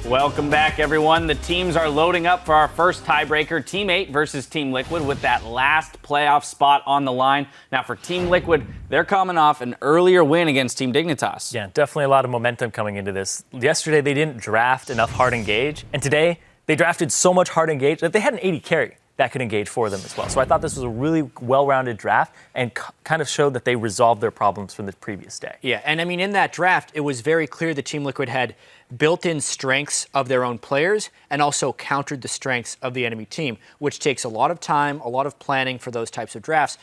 Welcome back, everyone. The teams are loading up for our first tiebreaker, Team 8 versus Team Liquid, with that last playoff spot on the line. Now, for Team Liquid, they're coming off an earlier win against Team Dignitas. Yeah, definitely a lot of momentum coming into this. Yesterday, they didn't draft enough hard engage, and today, they drafted so much hard engage that they had an 80 carry that could engage for them as well. So I thought this was a really well-rounded draft and kind of showed that they resolved their problems from the previous day. Yeah, and I mean, in that draft, it was very clear that Team Liquid had built-in strengths of their own players and also countered the strengths of the enemy team, which takes a lot of time, a lot of planning for those types of drafts.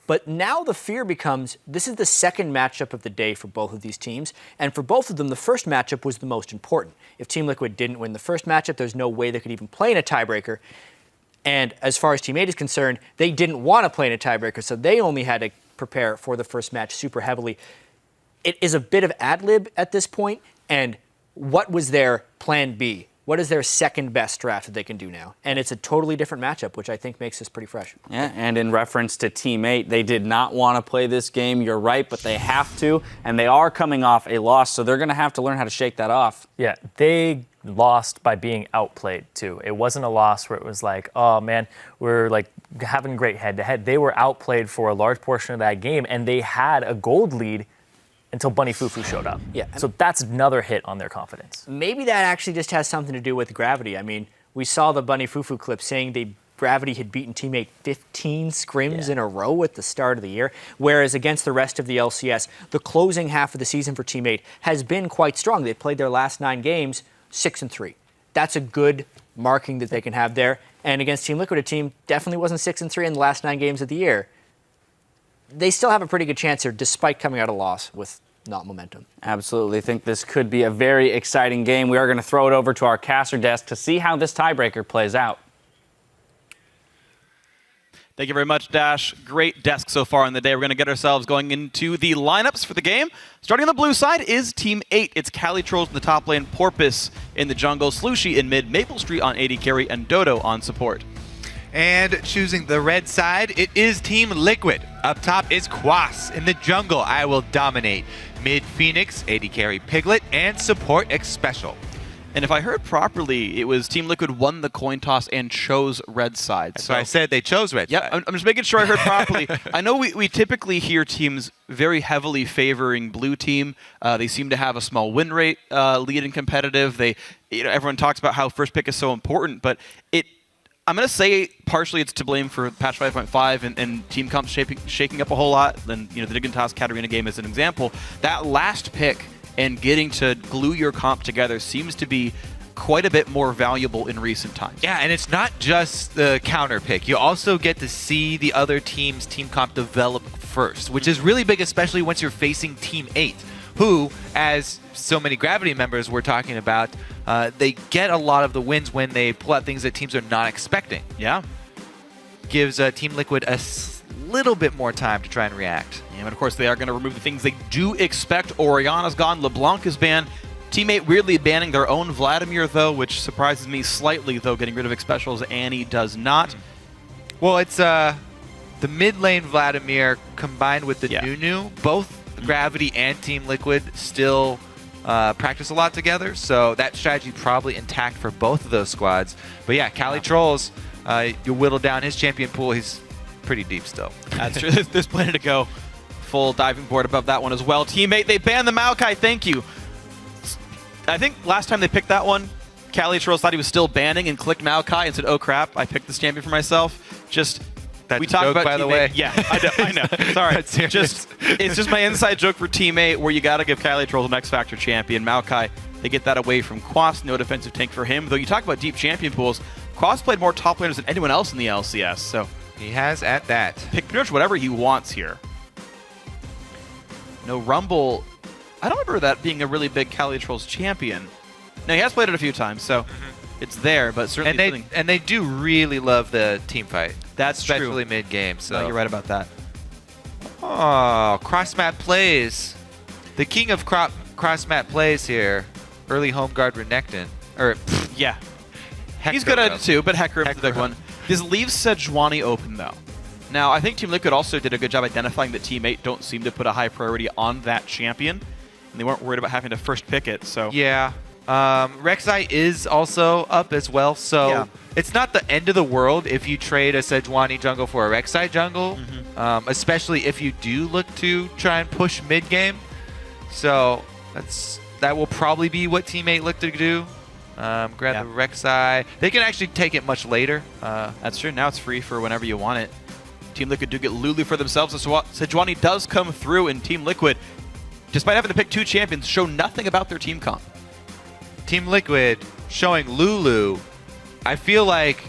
But now the fear becomes, this is the second matchup of the day for both of these teams, and for both of them, the first matchup was the most important. If Team Liquid didn't win the first matchup, there's no way they could even play in a tiebreaker. And as far as Team 8 is concerned, they didn't want to play in a tiebreaker, so they only had to prepare for the first match super heavily. It is a bit of ad-lib at this point, and what was their plan B? What is their second best draft that they can do now? And it's a totally different matchup, which I think makes this pretty fresh. Yeah, and in reference to Team 8, they did not want to play this game. You're right, but they have to, and they are coming off a loss, so they're going to have to learn how to shake that off. Yeah, they lost by being outplayed, too. It wasn't a loss where it was like, oh, man, we're like having great head-to-head. They were outplayed for a large portion of that game, and they had a gold lead until Bunny Fufu showed up. Yeah. So that's another hit on their confidence. Maybe that actually just has something to do with Gravity. I mean, we saw the Bunny Fufu clip saying Gravity had beaten Team 8 15 scrims in a row at the start of the year, whereas against the rest of the LCS, the closing half of the season for Team 8 has been quite strong. They played their last 9 games 6-3. That's a good marking that they can have there. And against Team Liquid, a team definitely wasn't 6-3 in the last 9 games of the year. They still have a pretty good chance here, despite coming out of loss with not momentum. Absolutely. I think this could be a very exciting game. We are going to throw it over to our caster desk to see how this tiebreaker plays out. Thank you very much, Dash. Great desk so far in the day. We're going to get ourselves going into the lineups for the game. Starting on the blue side is Team 8. It's Cali Trolls in the top lane, Porpoise in the jungle, Slushy in mid, Maple Street on AD carry, and Dodo on support. And choosing the red side, it is Team Liquid. Up top is Quas. In the jungle, I will dominate. Mid Phoenix, AD carry Piglet, and support X Special. And if I heard properly, it was Team Liquid won the coin toss and chose red side. So I said they chose red side. I'm just making sure I heard properly. I know we typically hear teams very heavily favoring blue team. They seem to have a small win rate lead in competitive. Everyone talks about how first pick is so important, but I'm going to say partially it's to blame for patch 5.5 and team comps shaking up a whole lot. Then the Dignitas Katarina game is an example. That last pick and getting to glue your comp together seems to be quite a bit more valuable in recent times. Yeah, and it's not just the counter pick. You also get to see the other team's team comp develop first, which is really big, especially once you're facing Team 8, who, as so many Gravity members were talking about, they get a lot of the wins when they pull out things that teams are not expecting. Yeah. Gives Team Liquid a little bit more time to try and react. Yeah, but of course they are going to remove the things they do expect. Oriana's gone, LeBlanc is banned. Team 8 weirdly banning their own Vladimir, though, which surprises me slightly, though, getting rid of X Specials. Annie does not. Well, it's the mid lane Vladimir combined with the Nunu. Both Gravity and Team Liquid still practice a lot together, so that strategy probably intact for both of those squads. But yeah, Cali Trolls, you whittle down his champion pool, he's pretty deep still. That's true. There's plenty to go. Full diving board above that one as well. Team 8, they banned the Maokai, thank you. I think last time they picked that one, Cali Trolls thought he was still banning and clicked Maokai and said, oh crap, I picked this champion for myself. That's we talked joke, about by the way. Yeah, I know. Sorry. It's just my inside joke for Team 8 where you got to give Cali Trolls an X Factor champion. Maokai, they get that away from Quas. No defensive tank for him. Though you talk about deep champion pools, Quas played more top laners than anyone else in the LCS. So he has at that. Pick pretty much whatever he wants here. No Rumble. I don't remember that being a really big Cali Trolls champion. No, he has played it a few times, so it's there, but certainly. And they do really love the team fight. That's especially true. mid game. So no, you're right about that. Oh, cross map plays. The king of cross map plays here. Early home guard Renekton. Yeah. Heck He's good at it too, but Hecarim's the big one. This leaves Sejuani open though. Now, I think Team Liquid also did a good job identifying that Team 8 don't seem to put a high priority on that champion, and they weren't worried about having to first pick it. So yeah, Rek'Sai is also up as well, so Yeah. it's not the end of the world if you trade a Sejuani jungle for a Rek'Sai jungle, especially if you do look to try and push mid game. So that will probably be what Team 8 look to do. Grab the Rek'Sai. They can actually take it much later. That's true. Now it's free for whenever you want it. Team Liquid do get Lulu for themselves. Sejuani does come through, and Team Liquid, despite having to pick 2 champions, show nothing about their team comp. Team Liquid showing Lulu. I feel like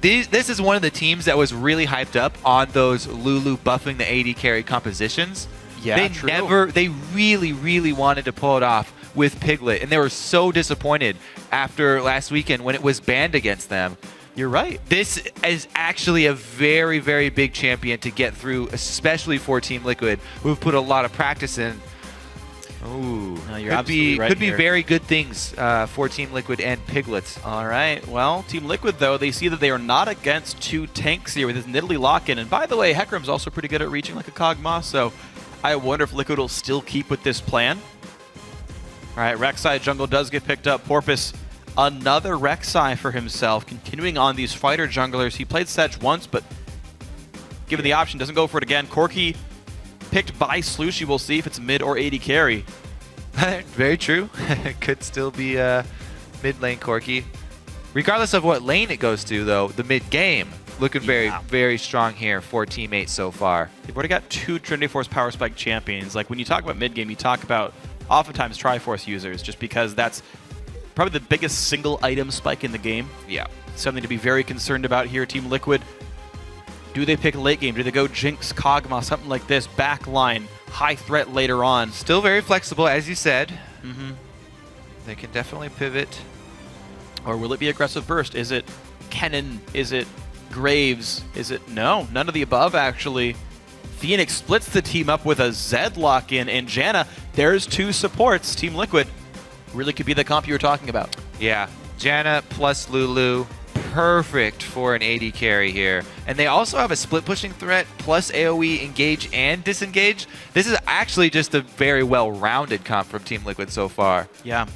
this is one of the teams that was really hyped up on those Lulu buffing the AD carry compositions. Yeah, they really, really wanted to pull it off with Piglet, and they were so disappointed after last weekend when it was banned against them. You're right. This is actually a very, very big champion to get through, especially for Team Liquid, who've put a lot of practice in. Ooh, no, you're absolutely right. Could be very good things for Team Liquid and Piglets. All right. Well, Team Liquid, though, they see that they are not against 2 tanks here with this Nidalee lock-in. And by the way, Hecarim's also pretty good at reaching like a Kog'Maw, so I wonder if Liquid will still keep with this plan. All right, Rek'Sai jungle does get picked up. Porpoise, another Rek'Sai for himself, continuing on these fighter junglers. He played Sedge once, but given the option, doesn't go for it again. Corki picked by Slushie. We'll see if it's mid or AD carry. Very true. It could still be mid lane Corki. Regardless of what lane it goes to, though, the mid game looking very, very strong here for Team 8 so far. They've already got 2 Trinity Force Power Spike champions. Like, when you talk about mid game, you talk about oftentimes Triforce users, just because that's probably the biggest single item spike in the game. Yeah. Something to be very concerned about here. Team Liquid, do they pick late game? Do they go Jinx, Kog'Maw, something like this? Back line, high threat later on. Still very flexible, as you said. They can definitely pivot. Or will it be aggressive burst? Is it Kennen? Is it Graves? Is it... No, none of the above, actually. Phoenix splits the team up with a Zed lock-in, and Janna, there's 2 supports. Team Liquid really could be the comp you were talking about. Yeah, Janna plus Lulu, perfect for an AD carry here. And they also have a split pushing threat plus AoE engage and disengage. This is actually just a very well-rounded comp from Team Liquid so far. Yeah.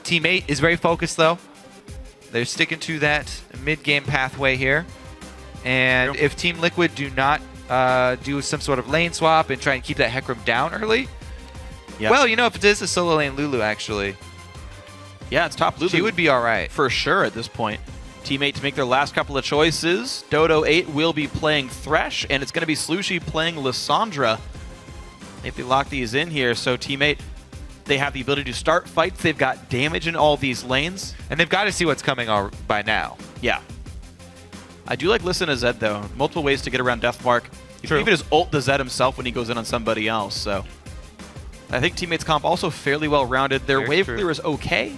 Team 8 is very focused, though. They're sticking to that mid-game pathway here. And if Team Liquid do not do some sort of lane swap and try and keep that Hecarim down early, well, you know, if it is a solo lane Lulu, actually, yeah, it's top Lulu. she would be all right. For sure at this point. Team 8 to make their last couple of choices. Dodo 8 will be playing Thresh, and it's going to be Slushie playing Lissandra if they lock these in here. So Team 8, they have the ability to start fights. They've got damage in all these lanes. And they've got to see what's coming by now. Yeah. I do like Listen to Zed, though. Multiple ways to get around Deathmark. You True. can even just ult the Zed himself when he goes in on somebody else. So I think Team 8's comp also fairly well-rounded. Their wave clear is okay.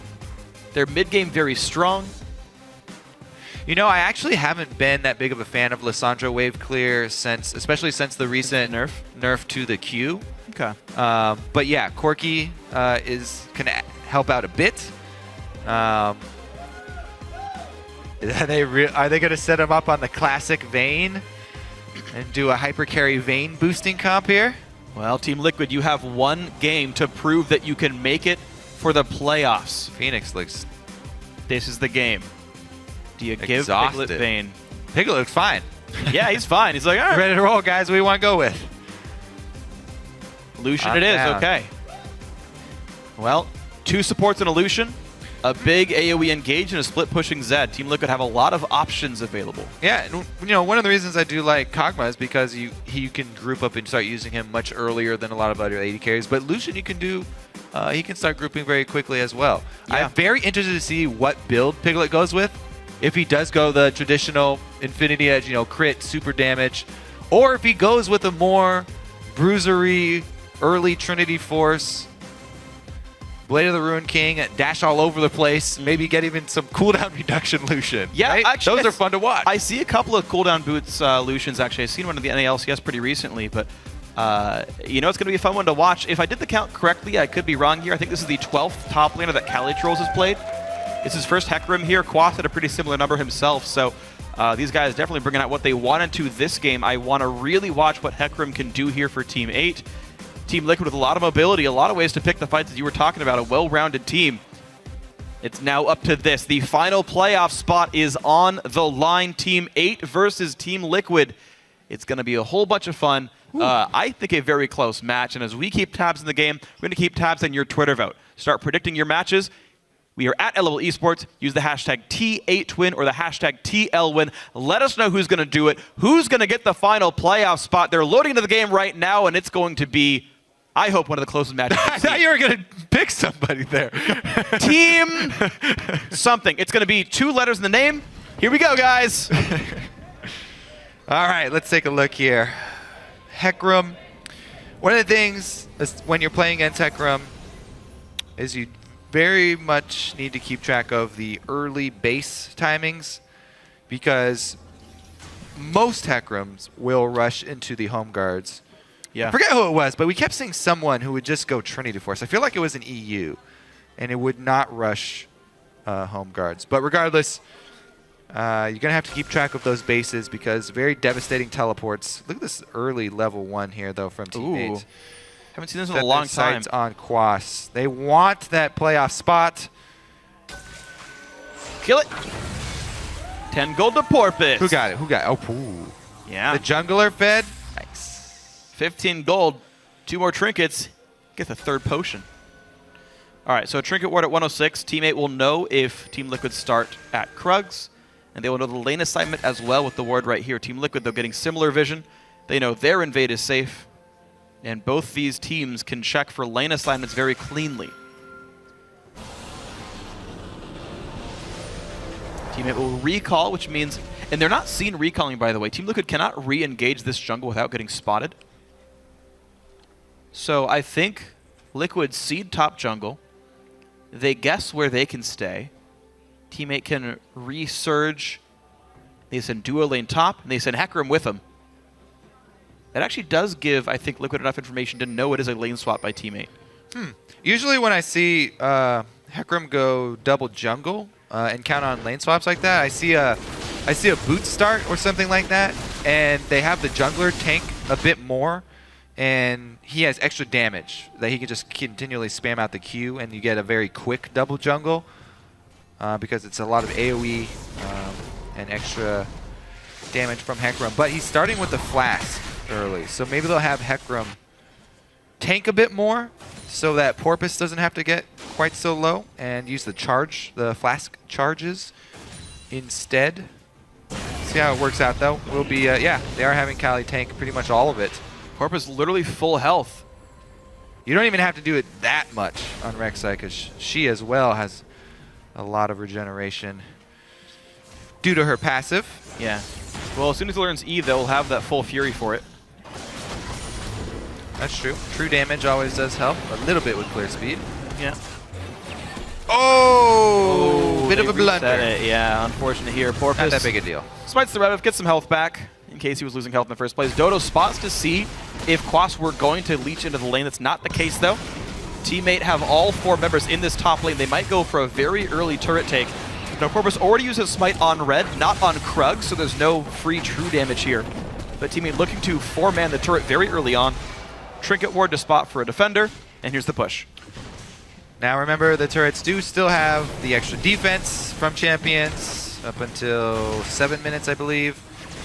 Their mid-game very strong. You know, I actually haven't been that big of a fan of Lissandra wave clear especially since the recent nerf to the Q. Okay. But yeah, Corki can help out a bit. Are they going to set him up on the classic Vayne and do a hyper carry Vayne boosting comp here? Well, Team Liquid, you have 1 game to prove that you can make it for the playoffs. Phoenix looks... This is the game. Do you give exhausted. Piglet Vayne? Piglet looks fine. Yeah, he's fine. He's like, all right. Ready to roll, guys. What do you want to go with? Lucian it is. Down. Okay. Well, 2 supports and a Lucian. A big AoE engage and a split pushing Zed. Team Liquid have a lot of options available. Yeah, and you know, one of the reasons I do like Kog'Maw is because you can group up and start using him much earlier than a lot of other AD carries. But Lucian, you can do, he can start grouping very quickly as well. Yeah. I'm very interested to see what build Piglet goes with. If he does go the traditional Infinity Edge, you know, crit, super damage, or if he goes with a more bruisery, early Trinity Force, Blade of the Ruined King, dash all over the place, maybe get even some cooldown reduction Lucian. Yeah, right? actually, those are fun to watch. I see a couple of cooldown boots Lucians, actually. I've seen one in the NA LCS pretty recently, but you know, it's going to be a fun one to watch. If I did the count correctly, I could be wrong here. I think this is the 12th top laner that Calitrolls has played. It's his first Hecarim here. Quath had a pretty similar number himself, so these guys definitely bringing out what they wanted to this game. I want to really watch what Hecarim can do here for Team 8. Team Liquid with a lot of mobility, a lot of ways to pick the fights that you were talking about, a well-rounded team. It's now up to this. The final playoff spot is on the line. Team 8 versus Team Liquid. It's going to be a whole bunch of fun. I think a very close match. And as we keep tabs in the game, we're going to keep tabs on your Twitter vote. Start predicting your matches. We are at LOL Esports. Use the hashtag T8Twin or the hashtag TLWin. Let us know who's going to do it. Who's going to get the final playoff spot? They're loading into the game right now, and it's going to be, I hope, one of the closest matches. I thought you were going to pick somebody there. Team something. It's going to be 2 letters in the name. Here we go, guys. All right, let's take a look here. Heckram. One of the things when you're playing against Heckram is you very much need to keep track of the early base timings, because most Heckrams will rush into the home guards. Yeah. I forget who it was, but we kept seeing someone who would just go Trinity Force. I feel like it was an EU, and it would not rush home guards. But regardless, you're going to have to keep track of those bases, because very devastating teleports. Look at this early level 1 here, though, from Team 8. Haven't seen this in a long time. Sights on Quas. They want that playoff spot. Kill it. 10 gold to Porpoise. Who got it? Who got it? Oh, ooh. Yeah. The jungler fed. Nice. 15 gold. 2 more trinkets. Get the 3rd potion. All right, so trinket ward at 106. Team 8 will know if Team Liquid start at Krugs, and they will know the lane assignment as well with the ward right here. Team Liquid, though, getting similar vision. They know their invade is safe. And both these teams can check for lane assignments very cleanly. Team 8 will recall, which means... And they're not seen recalling, by the way. Team Liquid cannot re-engage this jungle without getting spotted. So I think Liquid seed top jungle. They guess where they can stay. Team 8 can resurge. They send duo lane top, and they send Heckram with them. That actually does give, I think, Liquid enough information to know it is a lane swap by Team 8. Usually when I see Heckram go double jungle and count on lane swaps like that, I see a boot start or something like that, and they have the jungler tank a bit more, and he has extra damage that he can just continually spam out the Q, and you get a very quick double jungle because it's a lot of AoE and extra damage from Heckram. But he's starting with the flask early, so maybe they'll have Heckram tank a bit more so that Porpoise doesn't have to get quite so low, and use the flask charges instead. See how it works out, though. We'll be, yeah, they are having Kali tank pretty much all of it. Porpoise literally full health. You don't even have to do it that much on Rek'Sai, because she as well has a lot of regeneration due to her passive. Yeah. Well, as soon as it learns E, they'll have that full fury for it. That's true. True damage always does help a little bit with clear speed. Yeah. Oh, bit of a they blunder. reset it. Yeah, unfortunate here. Porpoise Not that big a deal. smites the Rev, gets some health back in case he was losing health in the first place. Dodo spots to see if Quas were going to leech into the lane. That's not the case, though. Teammate have all 4 members in this top lane. They might go for a very early turret take. Now, Porpoise already uses Smite on red, not on Krug, so there's no free true damage here. But teammate looking to 4-man the turret very early on. Trinket ward to spot for a defender, and here's the push. Now remember, the turrets do still have the extra defense from champions up until 7 minutes, I believe.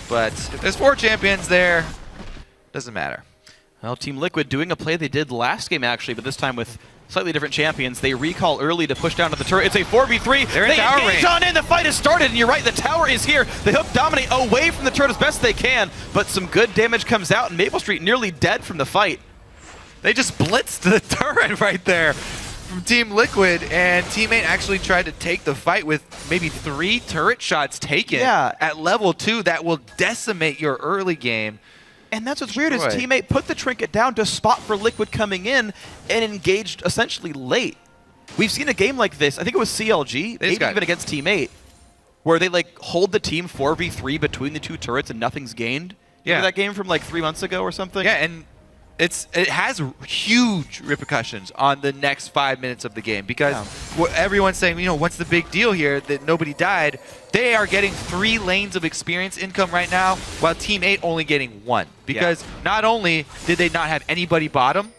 But if there's 4 champions there, doesn't matter. Well, Team Liquid doing a play they did last game, actually, but this time with slightly different champions. They recall early to push down to the turret. It's a 4v3. They're in tower engage range. on in. The fight has started, and you're right, the tower is here. They hook Dominate away from the turret as best they can, but some good damage comes out, and Maple Street nearly dead from the fight. They just blitzed the turret right there from Team Liquid, and Teammate actually tried to take the fight with maybe 3 turret shots taken at level 2 that will decimate your early game. And that's what's weird is Teammate put the trinket down to spot for Liquid coming in and engaged essentially late. We've seen a game like this, I think it was CLG, maybe even against Teammate, where they like hold the team 4v3 between the 2 turrets and nothing's gained. Remember that game from like 3 months ago or something? Yeah, and it has huge repercussions on the next 5 minutes of the game, because what everyone's saying, you know, what's the big deal here that nobody died? They are getting 3 lanes of experience income right now, while Team 8 only getting 1. Because not only did they not have anybody bottom,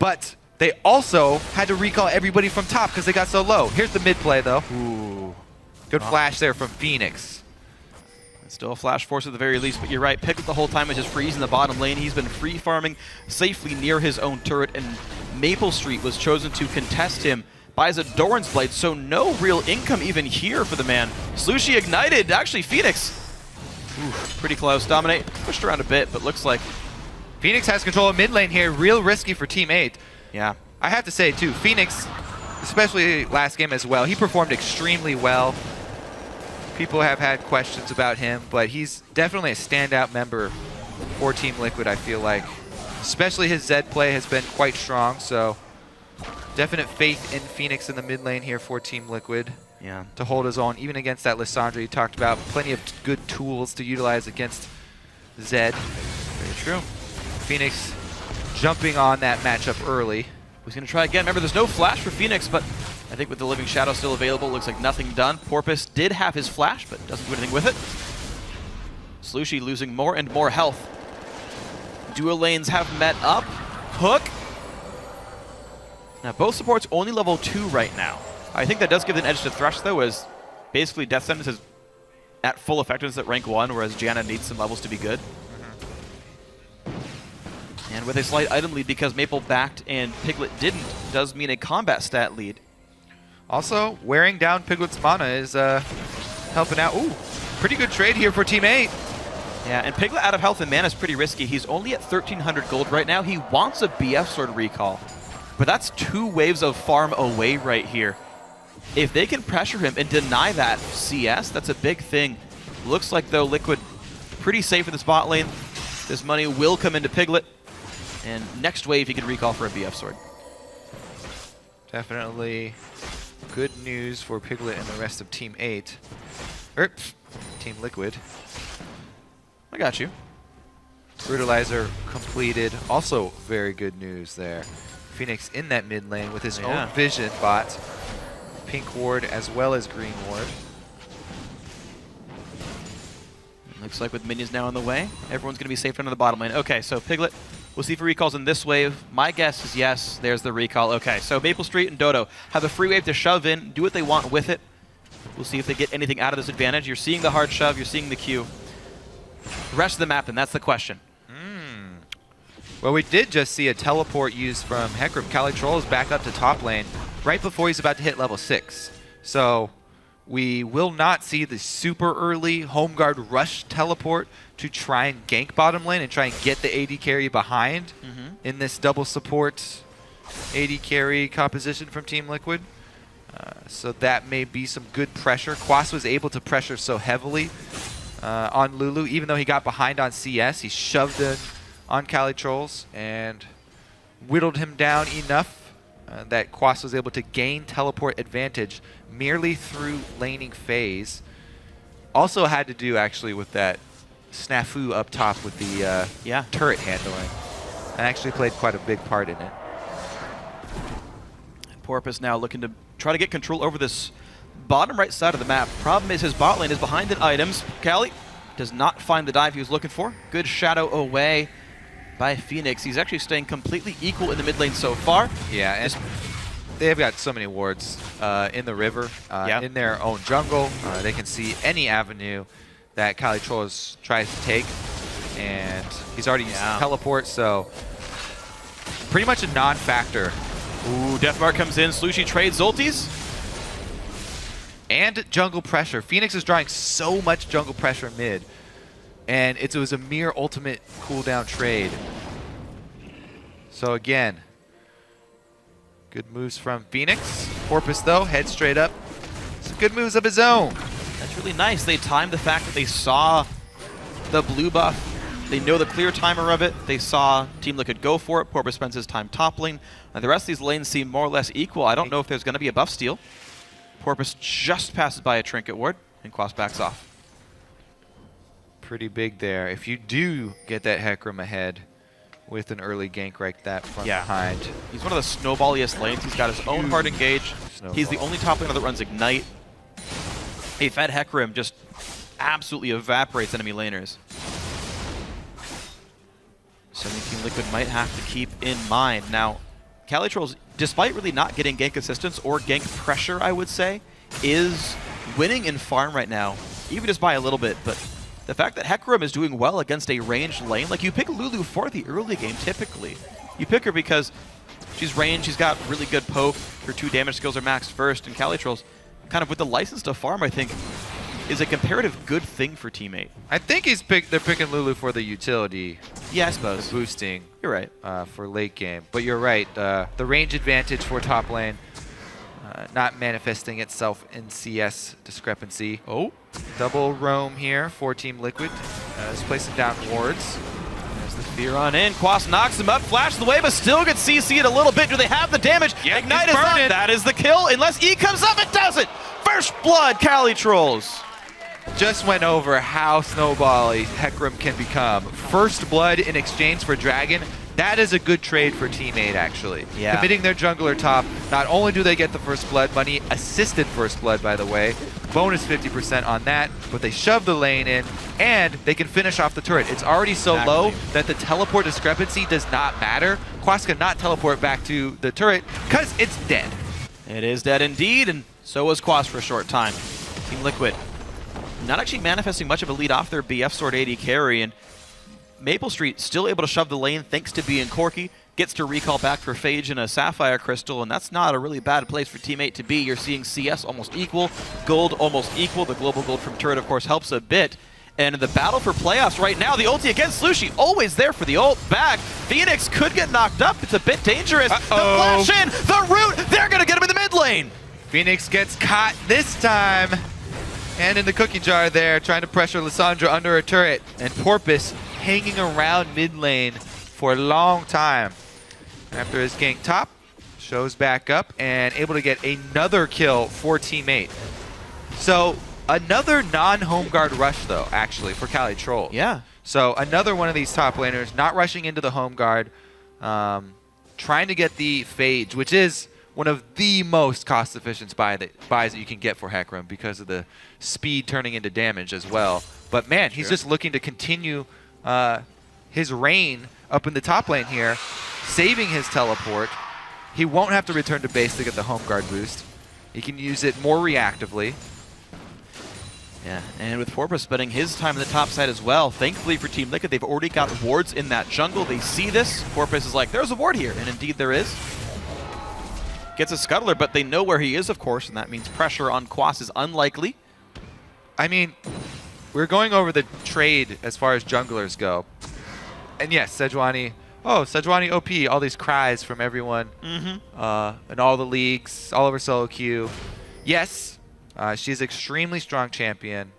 but they also had to recall everybody from top because they got so low. Here's the mid play, though. Ooh. Good flash there from Phoenix. It's still a flash force at the very least, but you're right. Pickup the whole time is just freezing the bottom lane. He's been free farming safely near his own turret, and Maple Street was chosen to contest him by Doran's Blade, so no real income even here for the man. Slushie ignited, actually Phoenix. Ooh, pretty close. Dominate pushed around a bit, but looks like Phoenix has control of mid lane here. Real risky for Team 8. yeah. I have to say, too, Phoenix, especially last game as well, he performed extremely well. People have had questions about him, but he's definitely a standout member for Team Liquid, I feel like. Especially his Zed play has been quite strong, so definite faith in Phoenix in the mid lane here for Team Liquid. Yeah. To hold his own, even against that Lissandra you talked about. Plenty of good tools to utilize against Zed. Very true. Phoenix jumping on that matchup early. He's going to try again. Remember, there's no flash for Phoenix, but I think with the Living Shadow still available, looks like nothing done. Porpoise did have his flash, but doesn't do anything with it. Slushie losing more and more health. Dual lanes have met up. Hook. Now, both supports only level 2 right now. I think that does give an edge to Thresh, though, as basically Death Sentence is at full effectiveness at rank 1, whereas Janna needs some levels to be good. And with a slight item lead because Maple backed and Piglet didn't, does mean a combat stat lead. Also, wearing down Piglet's mana is helping out. Ooh, pretty good trade here for Team 8. Yeah, and Piglet out of health and mana is pretty risky. He's only at 1,300 gold right now. He wants a BF Sword recall, but that's 2 waves of farm away right here. If they can pressure him and deny that CS, that's a big thing. Looks like, though, Liquid pretty safe in the spot lane. This money will come into Piglet. And next wave, he can recall for a BF Sword. Definitely good news for Piglet and the rest of Team 8. Team Liquid. I got you. Brutalizer completed. Also very good news there. Phoenix in that mid lane with his own vision bot. Pink ward as well as green ward. Looks like with minions now on the way, everyone's going to be safe under the bottom lane. Okay, so Piglet, we'll see if he recalls in this wave. My guess is yes. There's the recall. Okay, so Maple Street and Dodo have a free wave to shove in, do what they want with it. We'll see if they get anything out of this advantage. You're seeing the hard shove, you're seeing the Q. The rest of the map, and that's the question. Well, we did just see a teleport used from Hecarim. Kali Troll is back up to top lane right before he's about to hit level 6. So we will not see the super early home guard rush teleport to try and gank bottom lane and try and get the AD carry behind in this double support AD carry composition from Team Liquid. So that may be some good pressure. Quas was able to pressure so heavily on Lulu. Even though he got behind on CS, he shoved in on Kali Trolls and whittled him down enough that Quas was able to gain teleport advantage merely through laning phase. Also had to do actually with that snafu up top with the turret handling. And actually played quite a big part in it. And Porpoise now looking to try to get control over this bottom right side of the map. Problem is his bot lane is behind in items. Kali does not find the dive he was looking for. Good shadow away by Phoenix. He's actually staying completely equal in the mid lane so far. Yeah, and they've got so many wards in the river, in their own jungle. They can see any avenue that Kali Trolls tries to take, and he's already used teleport, so pretty much a non-factor. Ooh, Deathmark comes in. Slushie trades ultis. And jungle pressure. Phoenix is drawing so much jungle pressure mid, and it was a mere ultimate cooldown trade. So again, good moves from Phoenix. Porpoise, though, head straight up. Some good moves of his own. That's really nice. They timed the fact that they saw the blue buff. They know the clear timer of it. They saw Team Liquid go for it. Porpoise spends his time toppling. And the rest of these lanes seem more or less equal. I don't know if there's going to be a buff steal. Porpoise just passes by a trinket ward, and Quas backs off. Pretty big there. If you do get that Hecarim ahead with an early gank right that from behind. He's one of the snowballiest lanes. He's got his own hard engage. He's the only top laner that runs Ignite. A fed Hecarim just absolutely evaporates enemy laners. Something Team Liquid might have to keep in mind. Now, Calitrolls, despite really not getting gank assistance or gank pressure, I would say, is winning in farm right now, even just by a little bit. But the fact that Hecarim is doing well against a ranged lane, like you pick Lulu for the early game typically. You pick her because she's ranged, she's got really good poke, her 2 damage skills are maxed first, and Calitrolls, kind of with the license to farm, I think, is a comparative good thing for teammate. I think they're picking Lulu for the utility. Yeah, I suppose. The boosting. You're right. For late game. But you're right. The range advantage for top lane not manifesting itself in CS discrepancy. Oh, double roam here for Team Liquid. Is placing down wards. There's the fear on in. Quas knocks him up, flashes the way, but still gets CC'd a little bit. Do they have the damage? Yeah, Ignite is up. That is the kill. Unless E comes up, it doesn't. First blood, Calitrolls. Just went over how snowbally Hecarim can become. First blood in exchange for Dragon. That is a good trade for teammate, actually. Yeah. Committing their jungler top. Not only do they get the first blood money, assisted first blood, by the way, bonus 50% on that, but they shove the lane in, and they can finish off the turret. It's already so low that the teleport discrepancy does not matter. Quas cannot teleport back to the turret because it's dead. It is dead indeed, and so was Quas for a short time. Team Liquid not actually manifesting much of a lead off their BF Sword AD carry, and Maple Street still able to shove the lane thanks to being Corki. Gets to recall back for Phage and a Sapphire Crystal, and that's not a really bad place for teammate to be. You're seeing CS almost equal, gold almost equal. The global gold from turret, of course, helps a bit. And in the battle for playoffs right now, the ulti against Slushi, always there for the ult back. Phoenix could get knocked up. It's a bit dangerous. The flash in, the root, they're going to get him in the mid lane. Phoenix gets caught this time. And in the cookie jar there, trying to pressure Lissandra under a turret. And Porpoise hanging around mid lane for a long time. After his gank top, shows back up and able to get another kill for teammate. So another non-home guard rush though, actually, for Calitrolls. Yeah. So another one of these top laners not rushing into the home guard, trying to get the Phage, which is one of the most cost-efficient buys that you can get for Hecarim because of the speed turning into damage as well. But man, he's just looking to continue his reign up in the top lane here, saving his teleport. He won't have to return to base to get the home guard boost. He can use it more reactively. Yeah, and with Porpoise spending his time in the top side as well, thankfully for Team Liquid, they've already got wards in that jungle. They see this. Porpoise is like, there's a ward here, and indeed there is. Gets a scuttler, but they know where he is, of course, and that means pressure on Quas is unlikely. I mean, we're going over the trade as far as junglers go. And yes, Sejuani, Sejuani OP, all these cries from everyone in all the leagues, all over solo queue. Yes, she's an extremely strong champion.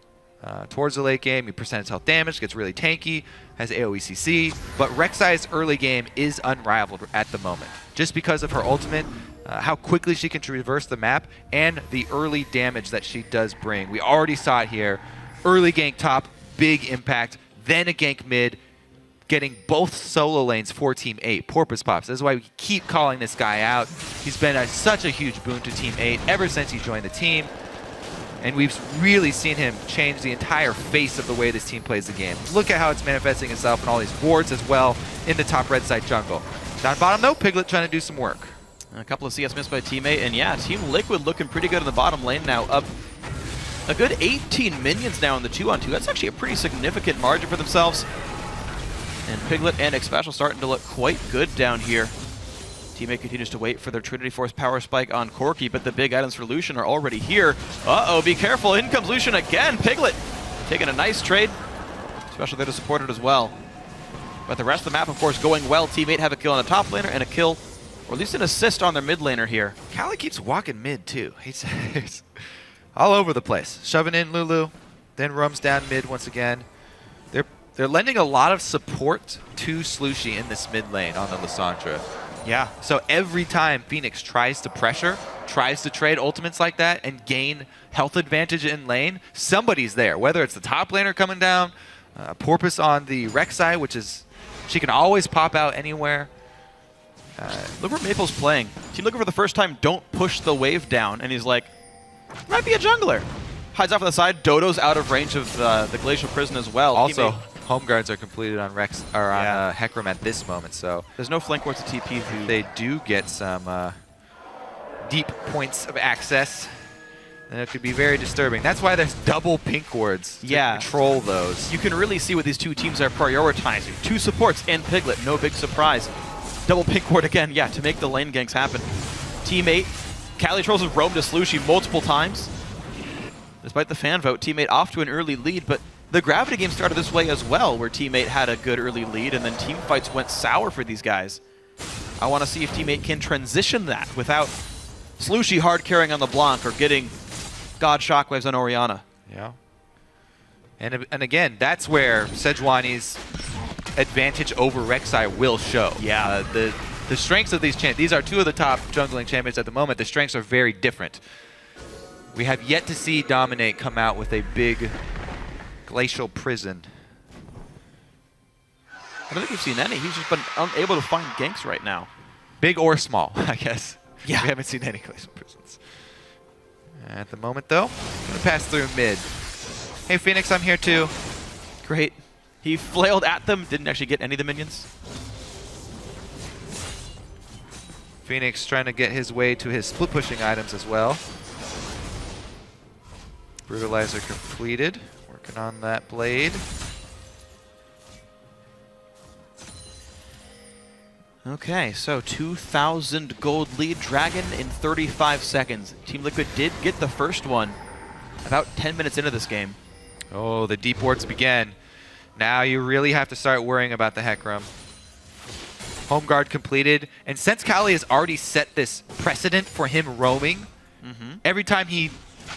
Towards the late game, your percentage health damage gets really tanky, has AoE CC, but Rek'Sai's early game is unrivaled at the moment. Just because of her ultimate, how quickly she can traverse the map, and the early damage that she does bring. We already saw it here. Early gank top, big impact, then a gank mid, getting both solo lanes for Team 8. Porpoise Pops. That's why we keep calling this guy out. He's been such a huge boon to Team 8 ever since he joined the team. And we've really seen him change the entire face of the way this team plays the game. Look at how it's manifesting itself in all these wards as well in the top red side jungle. Down bottom though, Piglet trying to do some work. A couple of CS missed by teammate, and yeah, Team Liquid looking pretty good in the bottom lane now, up a good 18 minions now in the 2-on-2. That's actually a pretty significant margin for themselves. And Piglet and Xpecial starting to look quite good down here. Teammate continues to wait for their Trinity Force power spike on Corki, but the big items for Lucian are already here. Uh-oh, be careful, in comes Lucian again. Piglet taking a nice trade. Xpecial there to support it as well. But the rest of the map, of course, going well. Teammate have a kill on the top laner and a kill, or at least an assist on their mid laner here. Cali keeps walking mid too. He's all over the place. Shoving in Lulu, then roams down mid once again. They're lending a lot of support to Slushi in this mid lane on the Lissandra. Yeah. So every time Phoenix tries to pressure, tries to trade ultimates like that and gain health advantage in lane, somebody's there. Whether it's the top laner coming down, Porpoise on the Rek'Sai, which is, she can always pop out anywhere. Look where Maple's playing. Team Liquid for the first time don't push the wave down, and he's like, might be a jungler. Hides off on the side. Dodo's out of range of the Glacial Prison as well. Also, home guards are completed on Rex or on Hecarim at this moment, so There's no flank towards the TP. they do get some deep points of access, and it could be very disturbing. That's why there's double pink wards to control those. You can really see what these two teams are prioritizing. 2 supports and Piglet, no big surprise. Double pink ward again, to make the lane ganks happen. Teammate, Cali Trolls have roamed to Slushy multiple times. Despite the fan vote, Teammate off to an early lead, but the Gravity game started this way as well, where Teammate had a good early lead, and then team fights went sour for these guys. I want to see if Teammate can transition that without Slushy hard carrying on the Blanc or getting God Shockwaves on Orianna. Yeah. And again, that's where Sejuani's advantage over Rek'Sai will show. Yeah. The strengths of these champions, these are 2 of the top jungling champions at the moment. The strengths are very different. We have yet to see Dominate come out with a big glacial prison. I don't think we've seen any. He's just been unable to find ganks right now. Big or small, I guess. Yeah. We haven't seen any glacial prisons. At the moment, though, gonna pass through mid. Hey, Phoenix, I'm here too. Great. He flailed at them, didn't actually get any of the minions. Phoenix trying to get his way to his split pushing items as well. Brutalizer completed. Working on that blade. Okay, so 2,000 gold lead. Dragon in 35 seconds. Team Liquid did get the first one about 10 minutes into this game. Oh, the deep wards began. Now you really have to start worrying about the Hecarim. Home guard completed. And since Kali has already set this precedent for him roaming, every time he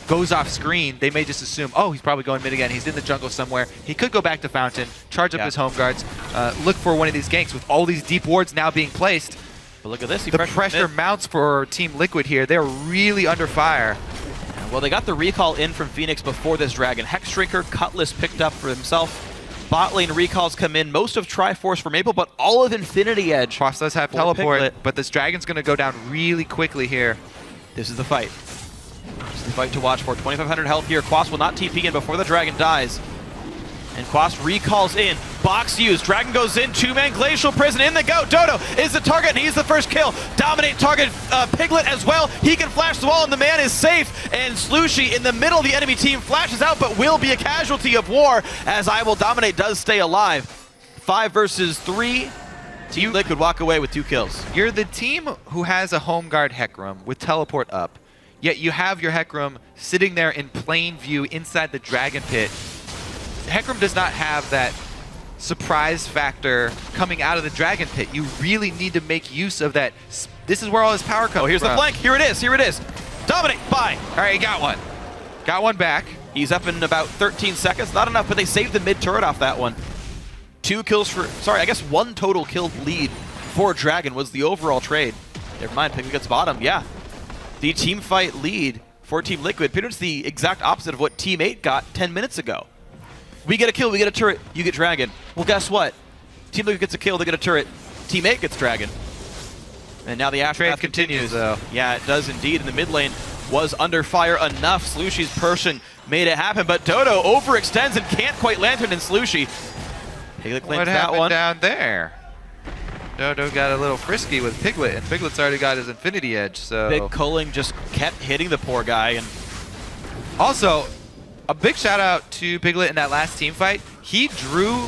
goes off screen, they may just assume, oh, he's probably going mid again. He's in the jungle somewhere. He could go back to Fountain, charge up his home guards, look for one of these ganks with all these deep wards now being placed. But look at this. The pressure mounts for Team Liquid here. They're really under fire. Well, they got the recall in from Phoenix before this Dragon. Hex Shrinker, Cutlass picked up for himself. Bot lane recalls come in. Most of Triforce for Maple, but all of Infinity Edge. Cross does have teleport, but this Dragon's going to go down really quickly here. This is the fight. This is the fight to watch for. 2,500 health here. Quas will not TP in before the Dragon dies. And Quas recalls in. Box used. Dragon goes in. 2-man Glacial Prison. In they go. Dodo is the target, and he's the first kill. Dominate target Piglet as well. He can flash the wall, and the man is safe. And Slushy in the middle of the enemy team flashes out, but will be a casualty of war, as I Will Dominate does stay alive. 5 versus 3. Team Liquid walk away with 2 kills. You're the team who has a home guard Hecarim with teleport up, yet you have your Hecarim sitting there in plain view inside the Dragon Pit. Hecarim does not have that surprise factor coming out of the Dragon Pit. You really need to make use of that. This is where all his power comes from. Oh, here's the flank. Here it is. Here it is. Dominate. Bye. All right, he got one. Got one back. He's up in about 13 seconds. Not enough, but they saved the mid turret off that one. 2 kills for, sorry, I guess 1 total kill lead for Dragon was the overall trade. Never mind, Piglet gets bottom. Yeah. The team fight lead for Team Liquid. Pretty much the exact opposite of what Team 8 got 10 minutes ago. We get a kill, we get a turret, you get Dragon. Well, guess what? Team Liquid gets a kill, they get a turret. Team 8 gets Dragon. And now the aftermath continues. Though. Yeah, it does indeed. In the mid lane was under fire enough. Slushy's Pershing made it happen, but Dodo overextends and can't quite lantern in Slushy. Piglet claims what that happened one. Down there? Dodo got a little frisky with Piglet, and Piglet's already got his Infinity Edge, so... Big Culling just kept hitting the poor guy. And also, a big shout out to Piglet in that last team fight. He drew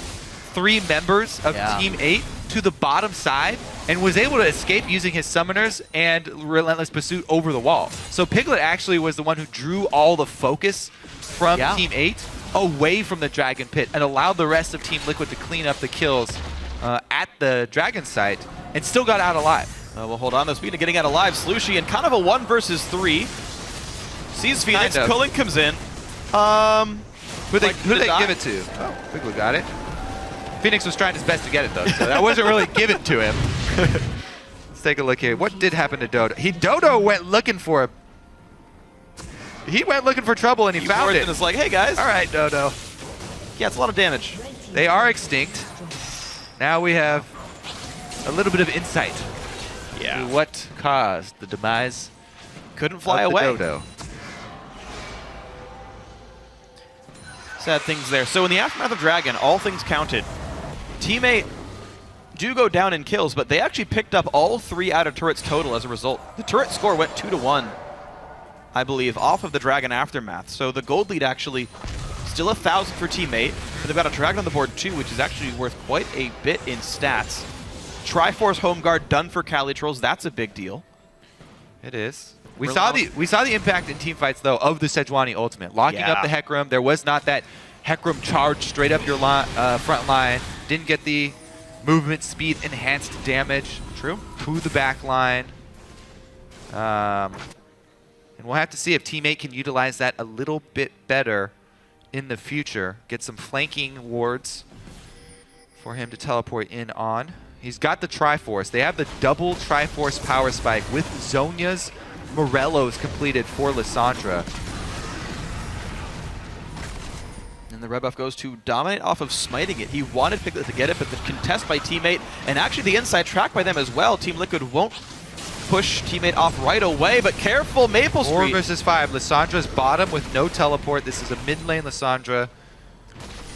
3 members of Team 8 to the bottom side and was able to escape using his summoners and Relentless Pursuit over the wall. So Piglet actually was the one who drew all the focus from Team 8 away from the Dragon Pit and allowed the rest of Team Liquid to clean up the kills at the Dragon site and still got out alive. Well, hold on. The speed of getting out alive. Slushy in kind of a 1 versus 3. Sees Phoenix. Kind of. Culling comes in. Who they give it to? Oh, Piglet got it. Phoenix was trying his best to get it though, so that wasn't really given to him. Let's take a look here. What did happen to Dodo? Dodo went looking for He went looking for trouble and he found it. And it's like, hey guys. All right, Dodo. Yeah, it's a lot of damage. They are extinct. Now we have a little bit of insight to what caused the demise. Couldn't fly of the away. Dodo. sad things there. So in the aftermath of Dragon, all things counted, Teammate do go down in kills, but they actually picked up all 3 out of turrets total as a result. The turret score went 2-1, I believe, off of the Dragon aftermath. So the gold lead actually still 1,000 for Teammate, but they've got a Dragon on the board too, which is actually worth quite a bit in stats. Triforce Home Guard done for Cali Trolls. That's a big deal. It is. We saw the impact in team fights though of the Sejuani ultimate, locking up the Hecarim. There was not that Hecarim charge straight up your front line. Didn't get the movement speed enhanced damage. True. To the back line. And we'll have to see if Teammate can utilize that a little bit better in the future. Get some flanking wards for him to teleport in on. He's got the Triforce. They have the double Triforce power spike with Zhonya's Morellos completed for Lissandra. And the red buff goes to Dominate off of smiting it. He wanted Piglet to get it, but the contest by Teammate, and actually the inside track by them as well. Team Liquid won't push Teammate off right away, but careful, Maple Street. 4 versus 5. Lissandra's bottom with no teleport. This is a mid lane Lissandra.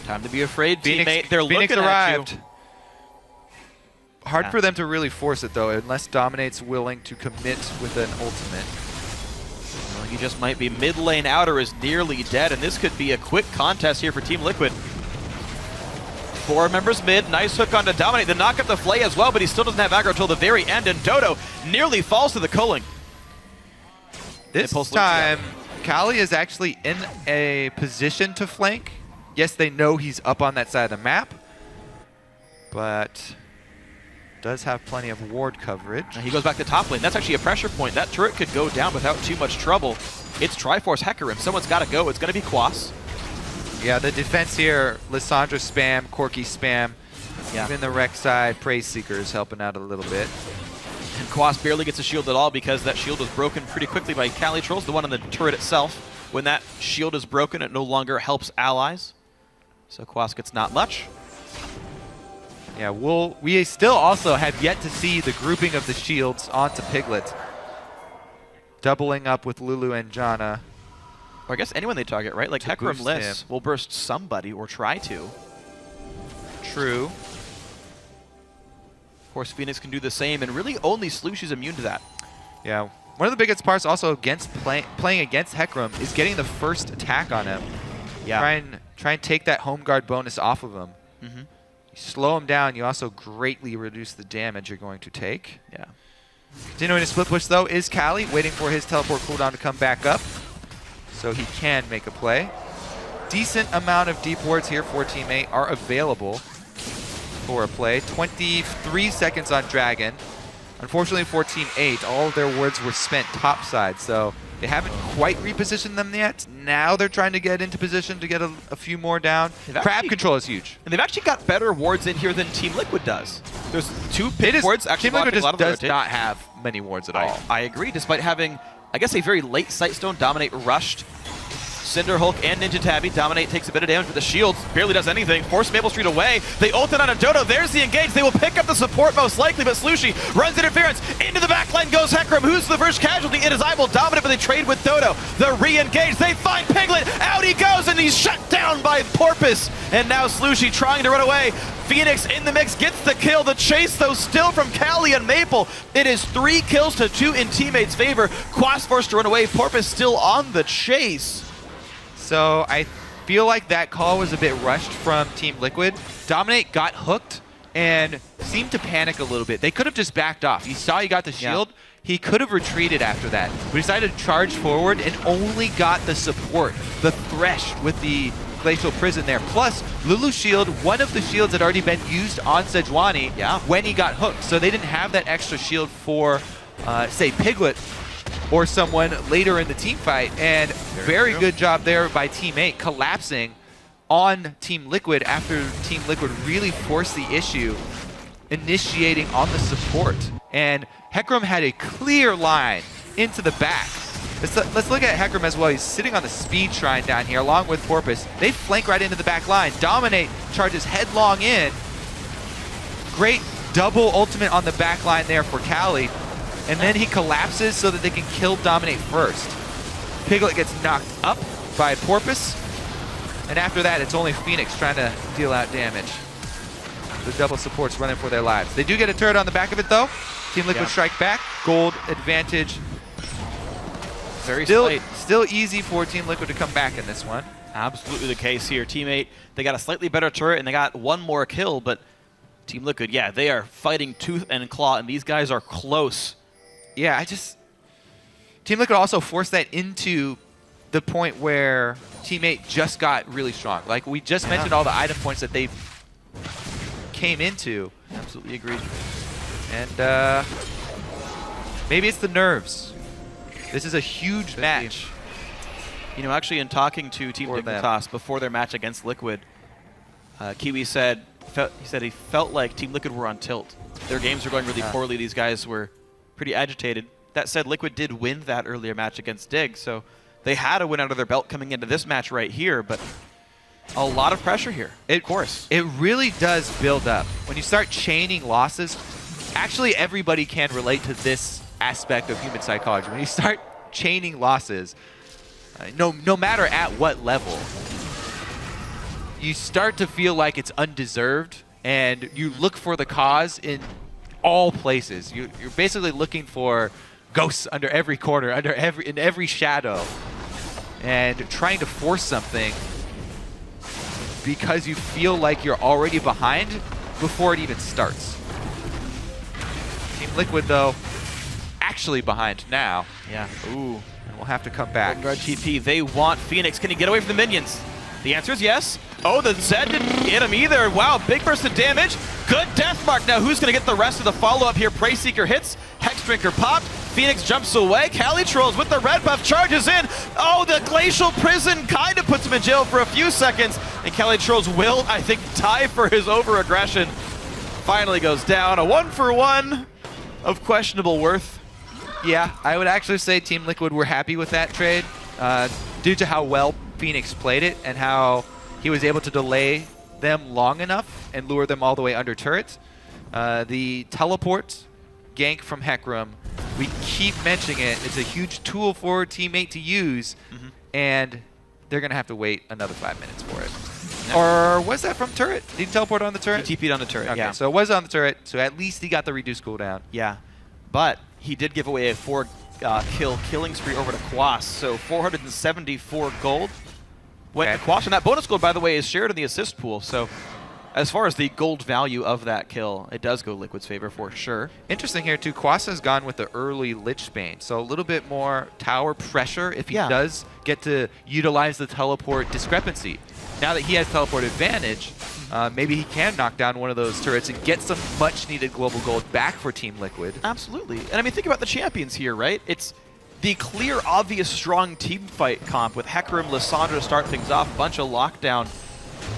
Time to be afraid, Phoenix, Teammate. They're Phoenix looking arrived. at you. Hard for them to really force it though, unless Dominate's willing to commit with an ultimate. Well, he just might be. Mid lane outer is nearly dead, and this could be a quick contest here for Team Liquid. 4 members mid, nice hook onto Dominate, then knock up the Flay as well, but he still doesn't have aggro until the very end, and Dodo nearly falls to the culling. This time, Kali is actually in a position to flank. Yes, they know he's up on that side of the map, but does have plenty of ward coverage. And he goes back to top lane. That's actually a pressure point. That turret could go down without too much trouble. It's Triforce Hecarim. Someone's got to go. It's going to be Quas. Yeah, the defense here, Lissandra spam, Corky spam. Yeah. Even the Rex side, Praise Seeker is helping out a little bit. And Quas barely gets a shield at all because that shield was broken pretty quickly by Cali Trolls, the one on the turret itself. When that shield is broken, it no longer helps allies. So Quas gets not much. Yeah, we still also have yet to see the grouping of the shields onto Piglet. Doubling up with Lulu and Janna. Or I guess anyone they target, right? Like Hecarim Liss will burst somebody or try to. True. Of course, Phoenix can do the same, and really only Slushy's immune to that. Yeah. One of the biggest parts also against playing against Hecarim is getting the first attack on him. Yeah. Try and take that home guard bonus off of him. Mm-hmm. You slow him down, you also greatly reduce the damage you're going to take. Yeah. Continuing to split push though is Kali, waiting for his teleport cooldown to come back up so he can make a play. Decent amount of deep wards here for Teammate are available for a play. 23 seconds on Dragon. Unfortunately for Team 8, all of their wards were spent topside, so they haven't quite repositioned them yet. Now they're trying to get into position to get a few more down. Crab control is huge. And they've actually got better wards in here than Team Liquid does. There's 2 pit wards actually. Team Liquid a lot of does not have many wards at all. I agree, despite having, I guess, a very late Sightstone. Dominate rushed Cinder Hulk and Ninja Tabby. Dominate takes a bit of damage, but the shield barely does anything. Force Maple Street away. They ult it on a Dodo. There's the engage. They will pick up the support most likely, but Slushy runs interference. Into the backline goes Hecarim. Who's the first casualty? It is Eyeball. Dominate, but they trade with Dodo. The re-engage. They find Piglet. Out he goes, and he's shut down by Porpoise. And now Slushy trying to run away. Phoenix in the mix, gets the kill. The chase, though, still from Kali and Maple. It is 3 kills to 2 in Teammate's favor. Quas forced to run away. Porpoise still on the chase. So I feel like that call was a bit rushed from Team Liquid. Dominate got hooked and seemed to panic a little bit. They could have just backed off. He saw he got the shield. Yeah. He could have retreated after that. But he decided to charge forward and only got the support, the Thresh with the Glacial Prison there. Plus, Lulu's shield, one of the shields had already been used on Sejuani when he got hooked. So they didn't have that extra shield for, say, Piglet or someone later in the team fight, and very good job there by Team 8 collapsing on Team Liquid after Team Liquid really forced the issue, initiating on the support. And Hecarim had a clear line into the back. Let's look at Hecarim as well. He's sitting on the speed shrine down here along with Porpoise. They flank right into the back line. Dominate charges headlong in. Great double ultimate on the back line there for Kali. And then he collapses so that they can kill Dominate first. Piglet gets knocked up by Porpoise. And after that, it's only Phoenix trying to deal out damage. The double supports running for their lives. They do get a turret on the back of it, though. Team Liquid strike back. Gold advantage. Very Still easy for Team Liquid to come back in this one. Absolutely the case here. Teammate, they got a slightly better turret, and they got one more kill, but Team Liquid, yeah, they are fighting tooth and claw, and these guys are close. Yeah, Team Liquid also forced that into the point where Teammate just got really strong. Like, we just mentioned all the item points that they came into. Absolutely agreed. And maybe it's the nerves. This is a huge match. You know, actually, in talking to Team Dignitas before their match against Liquid, Kiwi said he felt like Team Liquid were on tilt. Their games were going really poorly. These guys were pretty agitated. That said, Liquid did win that earlier match against Dig, so they had a win under their belt coming into this match right here, but a lot of pressure here, of course. It really does build up. When you start chaining losses, actually everybody can relate to this aspect of human psychology. When you start chaining losses, no matter at what level, you start to feel like it's undeserved, and you look for the cause in all places. You're basically looking for ghosts under every corner, in every shadow, and trying to force something because you feel like you're already behind before it even starts. Team Liquid, though, actually behind now. Yeah. Ooh. And we'll have to come back. Guard TP, they want Phoenix. Can he get away from the minions? The answer is yes. Oh, the Zed didn't get him either. Wow, big burst of damage. Good death mark. Now who's going to get the rest of the follow-up here? Prey Seeker hits. Hex Drinker popped. Phoenix jumps away. Cali Trolls with the red buff charges in. Oh, the Glacial Prison kind of puts him in jail for a few seconds. And Cali Trolls will, I think, die for his over-aggression. Finally goes down. A 1-for-1 of questionable worth. Yeah, I would actually say Team Liquid were happy with that trade due to how well Phoenix played it and how he was able to delay them long enough and lure them all the way under turret. The teleport gank from Hecarim, we keep mentioning it. It's a huge tool for Teammate to use, and they're going to have to wait another 5 minutes for it. No. Or was that from turret? Did he teleport on the turret? He TP'd on the turret, okay, yeah. so it was on the turret, so at least he got the reduced cooldown. Yeah, but he did give away a 4-kill killing spree over to Quas, so 474 gold went to Quas. And that bonus gold, by the way, is shared in the assist pool, so as far as the gold value of that kill, it does go Liquid's favor for sure. Interesting here, too. Quas has gone with the early Lich Bane, so a little bit more tower pressure if he does get to utilize the teleport discrepancy. Now that he has teleport advantage, maybe he can knock down one of those turrets and get some much-needed global gold back for Team Liquid. Absolutely. And I mean, think about the champions here, right? It's the clear, obvious, strong team fight comp with Hecarim, Lissandra to start things off, a bunch of lockdown.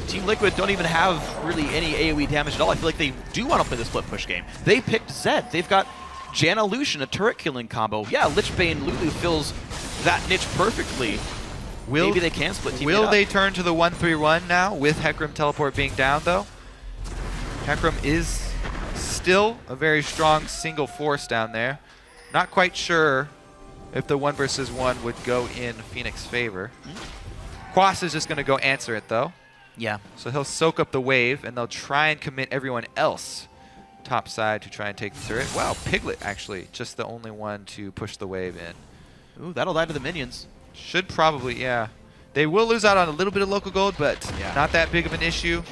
Team Liquid don't even have really any AoE damage at all. I feel like they do want to play the split push game. They picked Zed. They've got Janna Lucian, a turret killing combo. Yeah, Lich Bane Lulu fills that niche perfectly. Maybe they can split team. Will they turn to the 1-3-1 now with Hecarim teleport being down, though? Hecarim is still a very strong single force down there. Not quite sure if the 1 versus 1 would go in Phoenix's favor. Quas is just going to go answer it, though. Yeah. So he'll soak up the wave, and they'll try and commit everyone else top side to try and take the turret. Wow, Piglet, actually, just the only one to push the wave in. Ooh, that'll die to the minions. Should probably, yeah. They will lose out on a little bit of local gold, but not that big of an issue.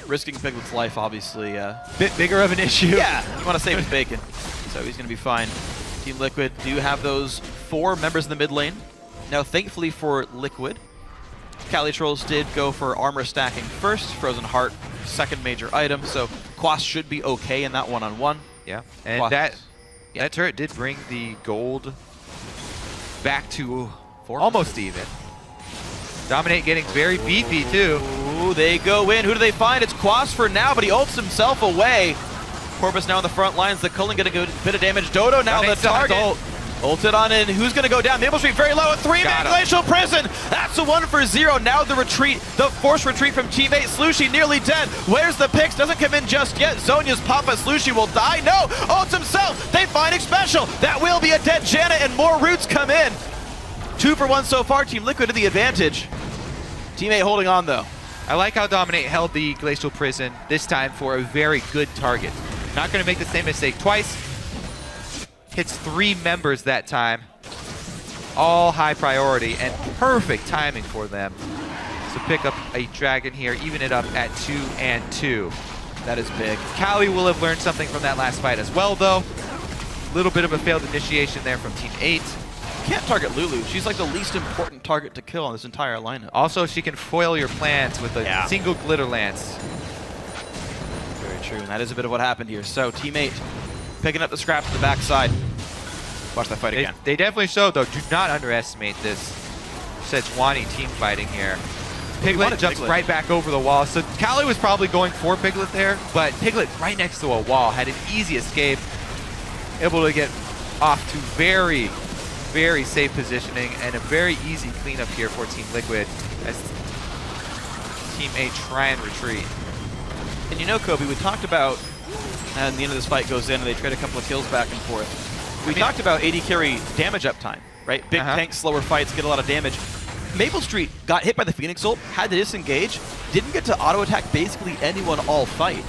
Risking Piglet's life, obviously, bit bigger of an issue. Yeah, you want to save his bacon. So he's going to be fine. Team Liquid do have those 4 members in the mid lane. Now, thankfully for Liquid, Cali Trolls did go for armor stacking first, Frozen Heart second major item, so Quas should be okay in that one-on-one. Yeah, and that turret did bring the gold back to almost even. Dominate getting very beefy, too. Ooh, they go in. Who do they find? It's Quas for now, but he ults himself away. Corvus now on the front lines. The Culling getting a bit of damage. Dodo now the target. Ulted on in. Who's going to go down? Maple Street very low. A 3-man Glacial Prison. That's a 1-for-0. Now the retreat. The forced retreat from teammate. Slushy nearly dead. Where's the picks? Doesn't come in just yet. Zonia's Papa. Slushy will die. No. Ults himself. They find it special. That will be a dead Janna, and more roots come in. 2-for-1 so far. Team Liquid to the advantage. Teammate holding on, though. I like how Dominate held the Glacial Prison this time for a very good target. Not going to make the same mistake twice. Hits 3 members that time. All high priority and perfect timing for them. So pick up a dragon here, even it up at 2 and 2. That is big. Callie will have learned something from that last fight as well, though. A little bit of a failed initiation there from Team 8. Can't target Lulu. She's like the least important target to kill on this entire lineup. Also, she can foil your plans with a single glitter lance. Very true, and that is a bit of what happened here. So, teammate picking up the scraps to the backside. Watch that fight again. They definitely showed, though. Do not underestimate this Sejuani team fighting here. Piglet jumps right back over the wall. So Callie was probably going for Piglet there, but Piglet right next to a wall had an easy escape, able to get off to very, very safe positioning and a very easy cleanup here for Team Liquid as Team 8 try and retreat. And you know, Kobe, we talked about, and the end of this fight goes in and they trade a couple of kills back and forth. We talked about AD carry damage uptime, right? Big tanks, slower fights, get a lot of damage. Maple Street got hit by the Phoenix ult, had to disengage, didn't get to auto-attack basically anyone all fight.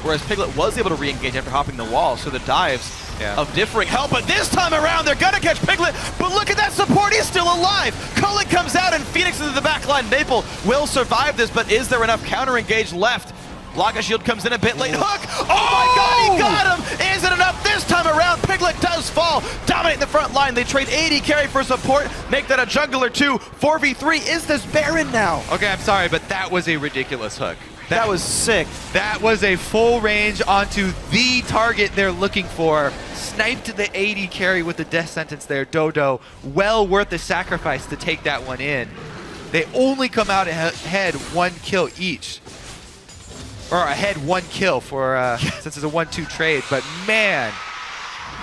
Whereas Piglet was able to re-engage after hopping the wall, so the dives of differing help. But this time around, they're gonna catch Piglet, but look at that support, he's still alive! Cullen comes out and Phoenix into the back line. Maple will survive this, but is there enough counter-engage left? Laga Shield comes in a bit late. Hook! Oh my god, he got him! Is it enough this time around? Piglet does fall. Dominate the front line. They trade AD carry for support. Make that a jungler too. 4v3. Is this Baron now? Okay, I'm sorry, but that was a ridiculous hook. That was sick. That was a full range onto the target they're looking for. Sniped the AD carry with the death sentence there, Dodo. Well worth the sacrifice to take that one in. They only come out ahead 1 kill each. Or ahead 1 kill for since it's a 1-2 trade, but man.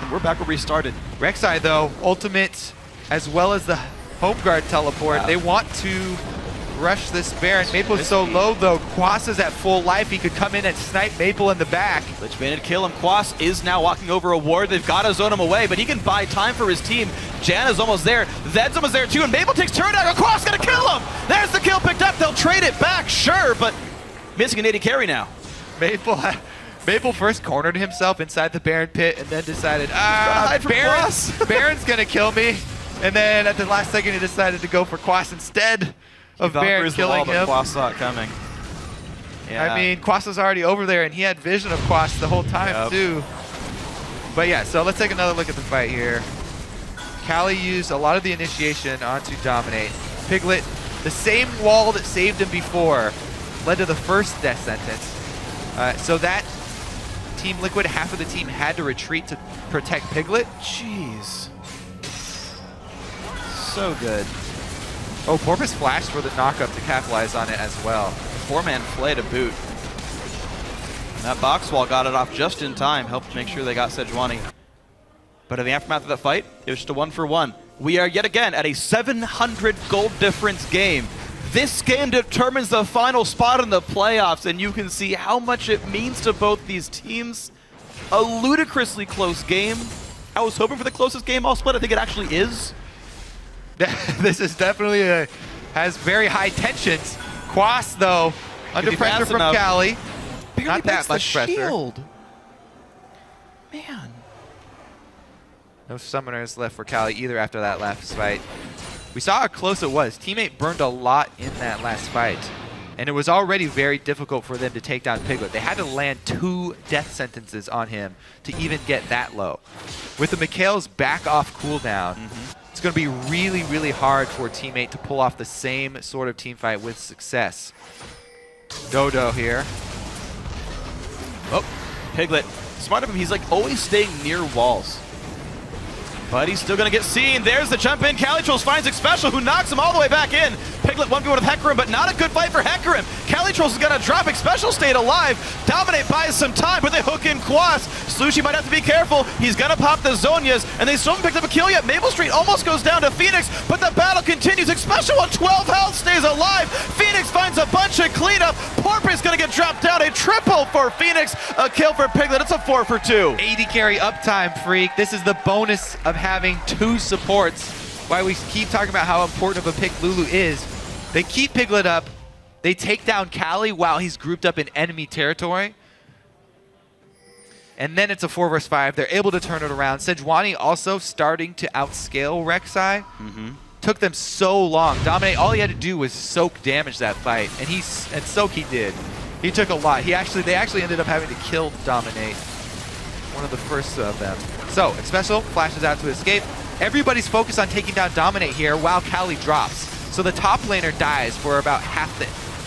And we're back where we started. Rek'Sai though, ultimate as well as the home guard teleport. They want to rush this Baron. Maple's so low though. Quas is at full life. He could come in and snipe Maple in the back. Lich Bane kill him. Quas is now walking over a ward. They've got to zone him away, but he can buy time for his team. Jan is almost there. Zed's almost there too, and Maple takes turret out. Quas gonna kill him! There's the kill picked up. They'll trade it back, sure, but missing an AD carry now. Maple first cornered himself inside the Baron pit and then decided, Baron's gonna kill me. And then at the last second, he decided to go for Quas instead of Baron killing him. Quas saw it coming. I mean, Quas was already over there, and he had vision of Quas the whole time too. But yeah, so let's take another look at the fight here. Callie used a lot of the initiation onto Dominate. Piglet, the same wall that saved him before, led to the first death sentence. So that Team Liquid, half of the team had to retreat to protect Piglet. Jeez. So good. Oh, Porpoise flashed for the knockup to capitalize on it as well. 4-man play to boot. And that box wall got it off just in time, helped make sure they got Sejuani. But in the aftermath of that fight, it was just a 1-for-1. We are yet again at a 700 gold difference game. This game determines the final spot in the playoffs, and you can see how much it means to both these teams. A ludicrously close game. I was hoping for the closest game all split. I think it actually is. This is definitely has very high tensions. Quas, though, under pressure from Callie. Not that much pressure. Man. No summoners left for Callie either after that last fight. We saw how close it was. Teammate burned a lot in that last fight. And it was already very difficult for them to take down Piglet. They had to land 2 death sentences on him to even get that low. With the Mikhail's back off cooldown, it's going to be really, really hard for a teammate to pull off the same sort of team fight with success. Dodo here. Oh, Piglet. Smart of him, he's like always staying near walls. But he's still going to get seen. There's the jump in. Calitrolls finds Xpecial, who knocks him all the way back in. Piglet 1v1 with Hecarim, but not a good fight for Hecarim. Calitrolls is going to drop. Xpecial stayed alive. Dominate buys some time, but they hook in Quas. Slushie might have to be careful. He's going to pop the Zonias, and they still haven't picked up a kill yet. Maple Street almost goes down to Phoenix, but the battle continues. Xpecial on 12 health stays alive. Phoenix finds a bunch of cleanup. Porpoise going to get dropped down. A triple for Phoenix. A kill for Piglet. It's a 4-for-2. AD carry uptime, Freak. This is the bonus of having 2 supports. Why we keep talking about how important of a pick Lulu is. They keep Piglet up. They take down Cali while he's grouped up in enemy territory. And then it's a 4 versus 5. They're able to turn it around. Sejuani also starting to outscale Rek'Sai. Took them so long. Dominate, all he had to do was soak damage that fight. And soak he did. He took a lot. They actually ended up having to kill Dominate. One of the first of them. So, Special flashes out to escape. Everybody's focused on taking down Dominate here while Cali drops. So the top laner dies for about half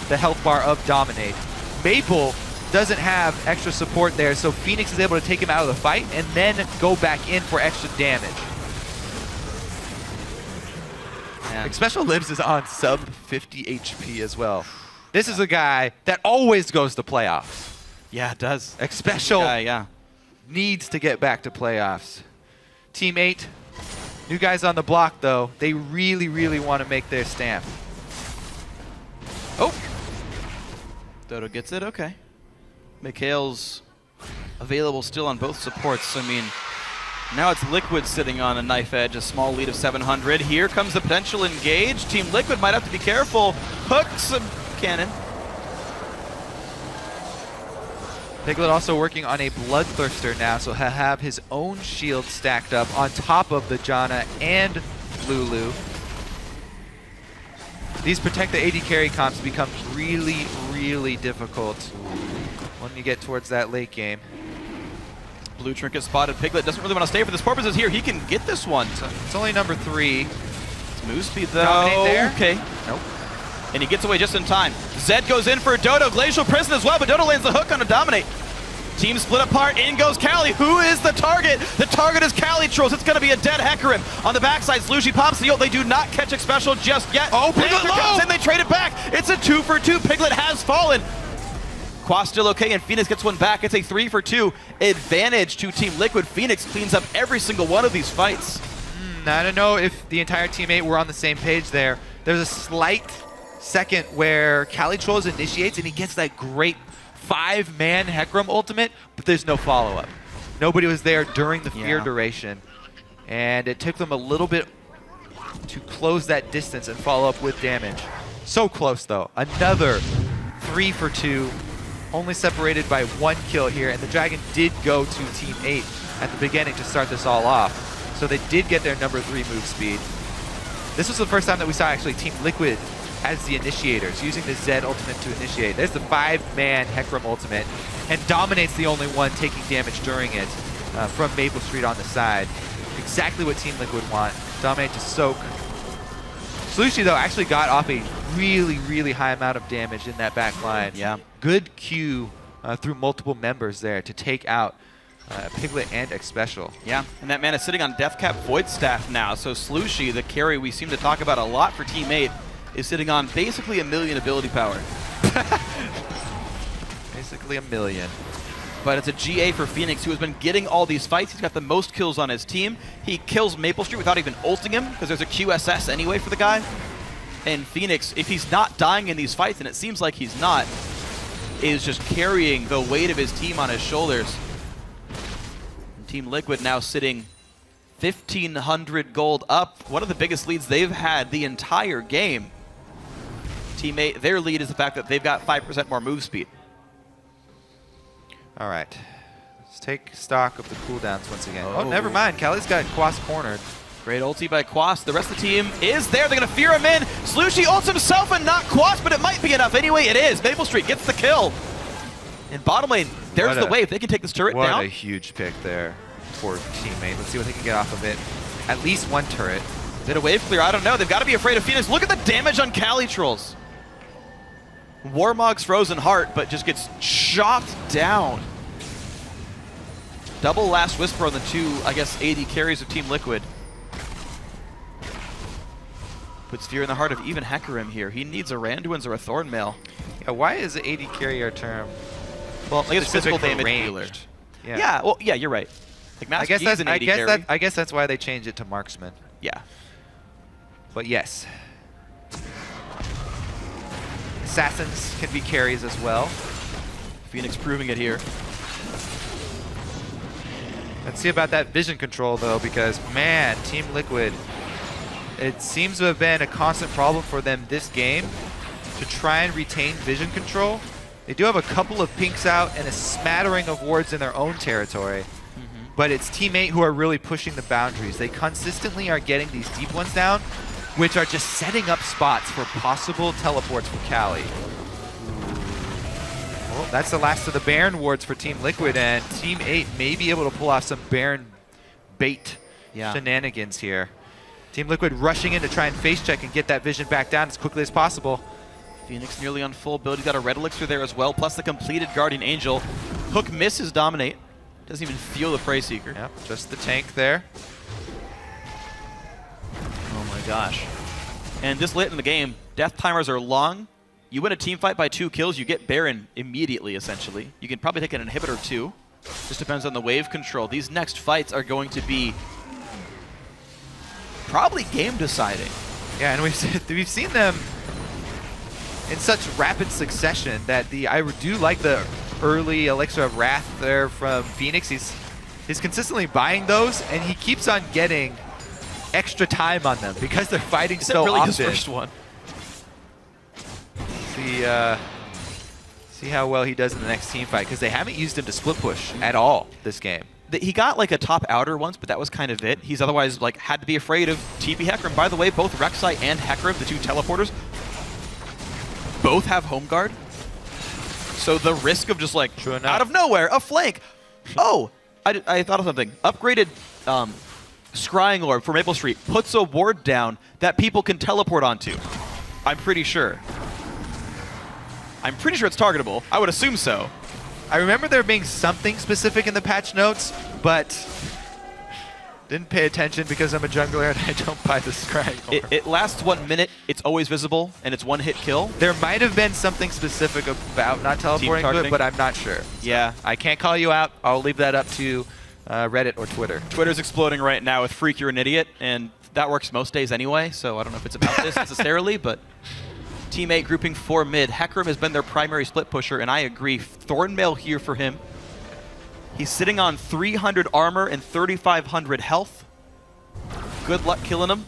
the health bar of Dominate. Maple doesn't have extra support there, so Phoenix is able to take him out of the fight and then go back in for extra damage. Special Lives is on sub 50 HP as well. This is a guy that always goes to playoffs. Yeah, it does. Special Yeah. needs to get back to playoffs. Team 8, new guys on the block though. They really, really want to make their stamp. Oh! Dodo gets it, okay. Mikhail's available still on both supports. I mean, now it's Liquid sitting on a knife edge, a small lead of 700. Here comes the potential engage. Team Liquid might have to be careful. Hooks a cannon. Piglet also working on a Bloodthirster now, so he'll have his own shield stacked up on top of the Janna and Lulu. These protect the AD carry comps become really, really difficult when you get towards that late game. Blue Trinket spotted. Piglet doesn't really want to stay for this purposes here. He can get this one. So it's only number 3. It's move speed though. Dominate there. Okay. Nope. And he gets away just in time. Zed goes in for Dodo. Glacial Prison as well, but Dodo lands the hook on a Dominate. Team split apart. In goes Cali. Who is the target? The target is Cali Trolls. It's going to be a dead Hecarim. On the backside, Slushi pops the ult. They do not catch a special just yet. Oh, Piglet Panther low! comes in. They trade it back. It's a 2 for 2. Piglet has fallen. Quas still okay, and Phoenix gets one back. It's a 3 for 2 advantage to Team Liquid. Phoenix cleans up every single one of these fights. I don't know if the entire teammate were on the same page there. There's a slight second where Cali Trolls initiates, and he gets that great 5-man Hecarim ultimate, but there's no follow-up. Nobody was there during the fear duration, and it took them a little bit to close that distance and follow up with damage. So close, though. Another 3 for 2, only separated by 1 kill here, and the Dragon did go to Team 8 at the beginning to start this all off. So they did get their number 3 move speed. This was the first time that we saw actually Team Liquid as the initiators, using the Zed ultimate to initiate. There's the 5-man Hecarim ultimate, and Dominate's the only one taking damage during it from Maple Street on the side. Exactly what Team Liquid want. Dominate to soak. Slushi, though, actually got off a really, really high amount of damage in that back line. Yeah. Good Q through multiple members there to take out Piglet and X-Special. Yeah, and that man is sitting on Deathcap Void Staff now, so Slushi, the carry we seem to talk about a lot for Team 8, is sitting on basically 1 million ability power. Basically 1 million. But it's a GA for Phoenix, who has been getting all these fights. He's got the most kills on his team. He kills Maple Street without even ulting him, because there's a QSS anyway for the guy. And Phoenix, if he's not dying in these fights, and it seems like he's not, is just carrying the weight of his team on his shoulders. And Team Liquid now sitting 1,500 gold up. One of the biggest leads they've had the entire game. Team 8, their lead is the fact that they've got 5% more move speed. All right. Let's take stock of the cooldowns once again. Oh, never mind. Cali's got Quas cornered. Great ulti by Quas. The rest of the team is there. They're going to fear him in. Slushi ults himself and not Quas, but it might be enough. Anyway, it is. Maple Street gets the kill. In bottom lane, there's the wave. They can take this turret down. What a huge pick there for teammate. Let's see what they can get off of it. At least 1 turret. Is it a wave clear? I don't know. They've got to be afraid of Phoenix. Look at the damage on Cali Trolls. Warmog's Frozen Heart, but just gets chopped down. Double Last Whisper on the 2, I guess, AD carries of Team Liquid. Puts fear in the heart of even Hecarim here. He needs a Randuin's or a Thornmail. Yeah, why is the AD carrier term Well, I guess physical for damage ranged? dealer. Yeah. Well, yeah, you're right. Like Master Yi is an AD carry. I guess that's why they changed it to marksman. Yeah. But yes. Assassins can be carries as well. Phoenix proving it here. Let's see about that vision control, though, because, man, Team Liquid It seems to have been a constant problem for them this game to try and retain vision control. They do have a couple of pinks out and a smattering of wards in their own territory. But it's Team 8 who are really pushing the boundaries. They consistently are getting these deep ones down, which are just setting up spots for possible teleports for Cali. Well, that's the last of the Baron wards for Team Liquid, and Team 8 may be able to pull off some Baron bait shenanigans here. Team Liquid rushing in to try and face check and get that vision back down as quickly as possible. Phoenix nearly on full build. He's got a red elixir there as well, plus the completed Guardian Angel. Hook misses Dominate. Doesn't even feel the Prey Seeker. Yep, just the tank there. Oh my gosh. And this late in the game, death timers are long. You win a team fight by 2 kills, you get Baron immediately, essentially. You can probably take an inhibitor too. Just depends on the wave control. These next fights are going to be probably game deciding. Yeah, and we've seen them in such rapid succession that I do like the early Elixir of Wrath there from Phoenix. He's consistently buying those, and he keeps on getting extra time on them because they're fighting so really often. His first one? See how well he does in the next team fight, because they haven't used him to split push at all this game. He got like a top outer once, but that was kind of it. He's otherwise like had to be afraid of TP Hecarim. By the way, both Rek'Sai and Hecarim, the 2 teleporters, both have home guard. So the risk of just like out of nowhere, a flank. Oh, I thought of something. Upgraded Scrying Orb for Maple Street puts a ward down that people can teleport onto. I'm pretty sure. I'm pretty sure it's targetable. I would assume so. I remember there being something specific in the patch notes, but didn't pay attention because I'm a jungler and I don't buy the Scrying Orb. It lasts 1 minute, it's always visible, and it's 1-hit kill. There might have been something specific about not teleporting to it, but I'm not sure. Yeah. So I can't call you out. I'll leave that up to Reddit or Twitter. Twitter's exploding right now with Freak, you're an idiot, and that works most days anyway, so I don't know if it's about this necessarily, but Team 8 grouping 4 mid. Hecarim has been their primary split pusher, and I agree. Thornmail here for him. He's sitting on 300 armor and 3,500 health. Good luck killing him.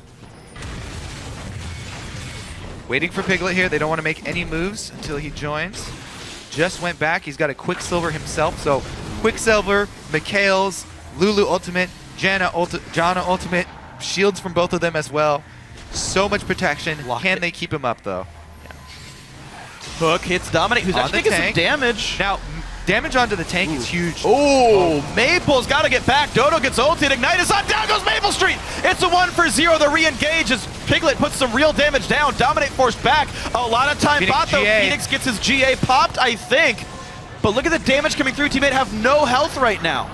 Waiting for Piglet here. They don't want to make any moves until he joins. Just went back. He's got a Quicksilver himself. So Quicksilver, Mikhail's, Lulu ultimate, Janna ultimate, shields from both of them as well. So much protection. Can they keep him up though? Hook hits Dominate, who's actually taking some damage. Now, damage onto the tank is huge. Oh, Maple's got to get back. Dodo gets ulted. Ignite is on. Down goes Maple Street. It's a 1-for-0. The re-engage as Piglet puts some real damage down. Dominate forced back. A lot of time bought though. Phoenix gets his GA popped, I think. But look at the damage coming through. Team 8 have no health right now.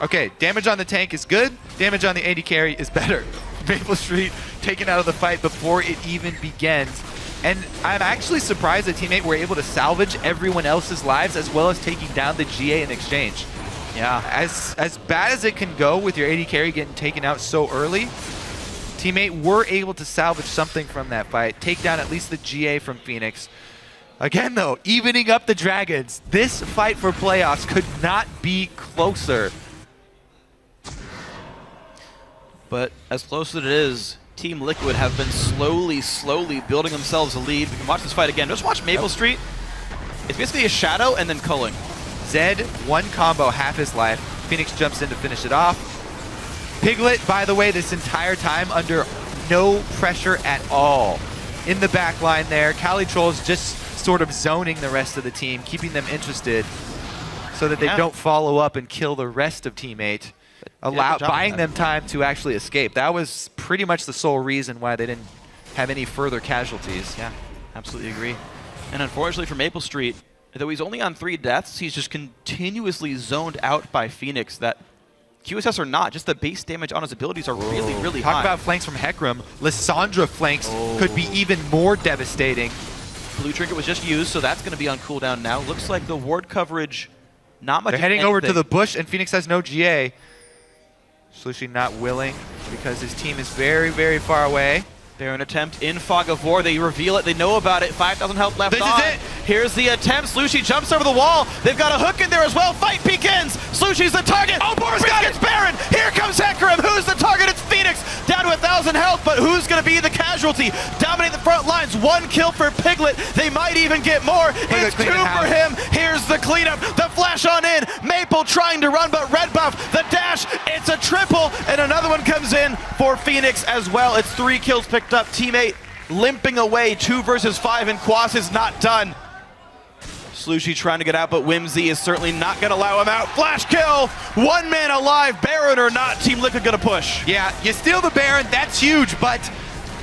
Okay, damage on the tank is good. Damage on the AD carry is better. Maple Street taken out of the fight before it even begins. And I'm actually surprised that Team 8 were able to salvage everyone else's lives as well as taking down the GA in exchange. Yeah. As bad as it can go with your AD carry getting taken out so early, Team 8 were able to salvage something from that fight, take down at least the GA from Phoenix. Again though, evening up the Dragons. This fight for playoffs could not be closer. But as close as it is, Team Liquid have been slowly building themselves a lead. We can watch this fight again. Just watch Maple Street. It's basically a shadow and then culling. Zed, one combo, half his life. Phoenix jumps in to finish it off. Piglet, by the way, this entire time under no pressure at all. In the back line there, Cali Trolls just sort of zoning the rest of the team, keeping them interested so that they don't follow up and kill the rest of Team 8. Buying them time to actually escape. That was pretty much the sole reason why they didn't have any further casualties. Yeah, absolutely agree. And unfortunately for Maple Street, though he's only on 3 deaths, he's just continuously zoned out by Phoenix. That QSS or not, just the base damage on his abilities are really high. Talk about flanks from Hecarim. Lissandra flanks could be even more devastating. Blue Trinket was just used, so that's going to be on cooldown now. Looks like the ward coverage, not much. They're heading over to the bush, and Phoenix has no GA. Slushy not willing because his team is very far away. They're an attempt in Fog of War. They reveal it. They know about it. 5,000 health left on. This is it. Here's the attempt. Slushy jumps over the wall. They've got a hook in there as well. Fight begins. Slushy's the target. Oh, Boris gets Baron. Here comes Hecarim. Who's the target? It's Phoenix. Down to 1,000 health, but who's going to be the casualty? Dominate the front lines. 1 kill for Piglet. They might even get more. It's 2 for him. Here's the cleanup. The flash on in. Maple trying to run, but red buff. The dash. It's a triple, and another one comes in for Phoenix as well. It's 3 kills picked up. Teammate limping away. 2 versus 5, and Quas is not done. Slushy trying to get out, but Whimsy is certainly not going to allow him out. Flash kill! 1 man alive, Baron or not, Team Liquid going to push. Yeah, you steal the Baron, that's huge, but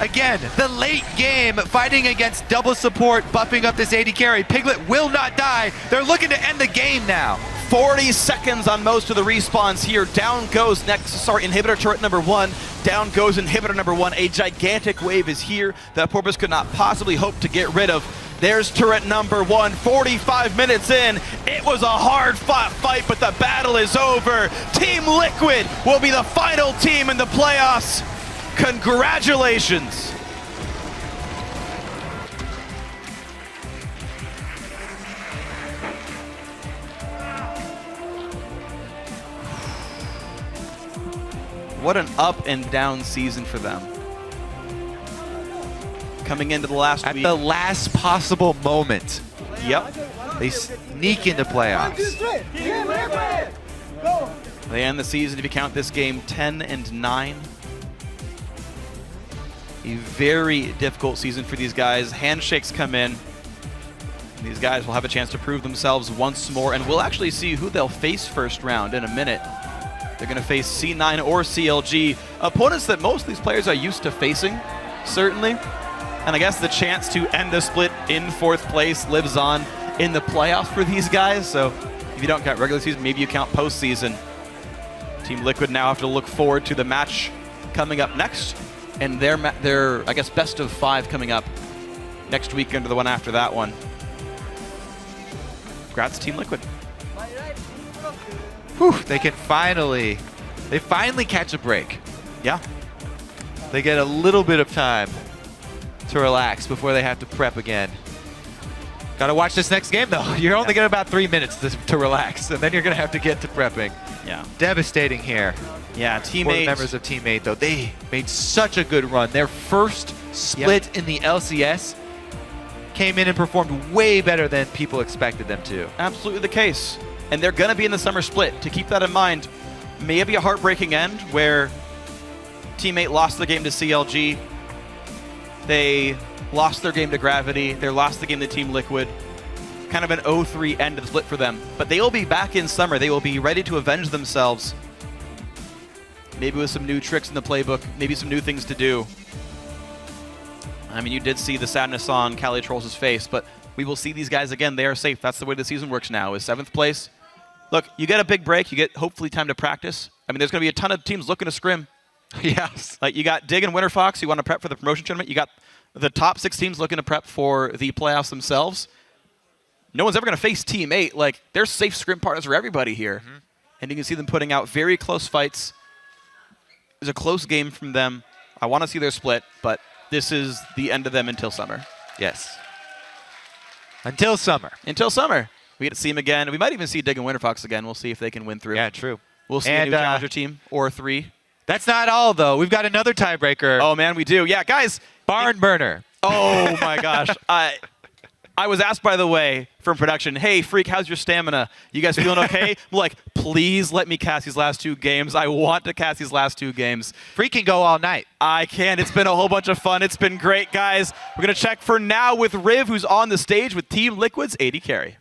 again, the late game, fighting against double support, buffing up this AD carry. Piglet will not die. They're looking to end the game now. 40 seconds on most of the respawns here. Down goes inhibitor turret number 1. Down goes inhibitor number 1. A gigantic wave is here that Porpoise could not possibly hope to get rid of. There's turret number 1, 45 minutes in. It was a hard fought fight, but the battle is over. Team Liquid will be the final team in the playoffs. Congratulations. What an up and down season for them. Coming into the last week. At the last possible moment. Yep. They sneak into playoffs. They end the season, if you count this game, 10-9. A very difficult season for these guys. Handshakes come in. These guys will have a chance to prove themselves once more, and we'll actually see who they'll face first round in a minute. They're going to face C9 or CLG, opponents that most of these players are used to facing, certainly. And I guess the chance to end the split in 4th place lives on in the playoffs for these guys. So if you don't count regular season, maybe you count postseason. Team Liquid now have to look forward to the match coming up next, and their I guess, best of 5 coming up next weekend or the one after that one. Congrats, Team Liquid. Whew, they finally catch a break. Yeah. They get a little bit of time to relax before they have to prep again. Gotta watch this next game though. You're only getting about 3 minutes to relax, and then you're gonna have to get to prepping. Yeah. Devastating here. Yeah, For the teammates. members of Teammate though, they made such a good run. Their first split in the LCS came in and performed way better than people expected them to. Absolutely the case. And they're going to be in the summer split. To keep that in mind, maybe a heartbreaking end where Teammate lost the game to CLG. They lost their game to Gravity. They lost the game to Team Liquid. Kind of an 0-3 end of the split for them. But they will be back in summer. They will be ready to avenge themselves. Maybe with some new tricks in the playbook. Maybe some new things to do. I mean, you did see the sadness on Cali Trolls' face, but we will see these guys again. They are safe. That's the way the season works now, is 7th place. Look, you get a big break. You get, hopefully, time to practice. I mean, there's going to be a ton of teams looking to scrim. Yes. Like, you got Dig and Winter Fox. You want to prep for the promotion tournament. You got the top 6 teams looking to prep for the playoffs themselves. No one's ever going to face Team 8. Like, they're safe scrim partners for everybody here. Mm-hmm. And you can see them putting out very close fights. It's a close game from them. I want to see their split, but this is the end of them until summer. Yes. Until summer. Until summer. We get to see them again. We might even see Dig and Winter Fox again. We'll see if they can win through. Yeah, true. We'll see a new challenger team or 3. That's not all, though. We've got another tiebreaker. Oh, man, we do. Yeah, guys. Barn burner. Oh, my gosh. I was asked, by the way, from production, hey, Freak, how's your stamina? You guys feeling okay? I'm like, please let me cast these last 2 games. I want to cast these last 2 games. Freak can go all night. I can. It's been a whole bunch of fun. It's been great, guys. We're going to check for now with Riv, who's on the stage with Team Liquid's AD carry.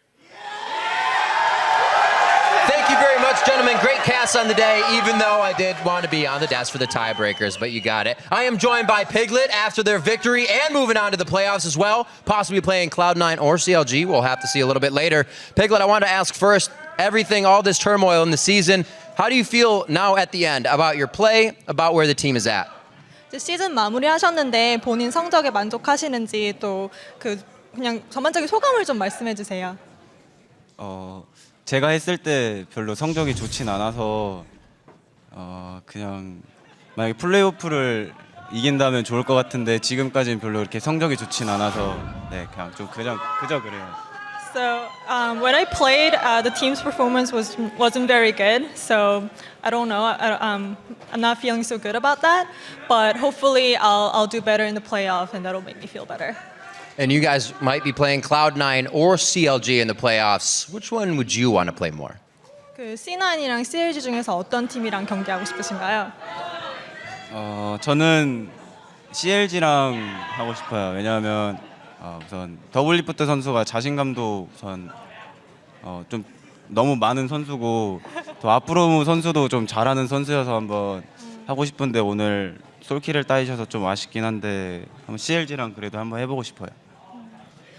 Thank you very much, gentlemen. Great cast on the day, even though I did want to be on the desk for the tiebreakers, but you got it. I am joined by Piglet after their victory and moving on to the playoffs as well, possibly playing Cloud9 or CLG. We'll have to see a little bit later. Piglet, I want to ask first, everything, all this turmoil in the season, how do you feel now at the end about your play, about where the team is at? 이제 시즌 마무리하셨는데 본인 성적에 만족하시는지 또 그냥 전반적인 소감을 좀 말씀해 주세요. 제가 했을 때 별로 성적이 좋진 않아서 그냥 만약에 플레이오프를 이긴다면 좋을 것 같은데 지금까지는 별로 이렇게 성적이 좋진 않아서 네 그냥 좀 그저 그래요. So when I played, the team's performance wasn't very good. So I don't know. I'm not feeling so good about that. But hopefully I'll do better in the playoff, and that'll make me feel better. And you guys might be playing Cloud9 or CLG in the playoffs. Which one would you want to play more? 그 C9이랑 CLG 중에서 어떤 팀이랑 경기하고 싶으신가요? 저는 CLG랑 하고 싶어요. 왜냐하면 우선 더블리프트 선수가 자신감도 우선 좀 너무 많은 선수고 또 앞으로 선수도 좀 잘하는 선수여서 한번 하고 싶은데 오늘 솔킬을 따이셔서 좀 아쉽긴 한데 한번 CLG랑 그래도 한번 해보고 싶어요.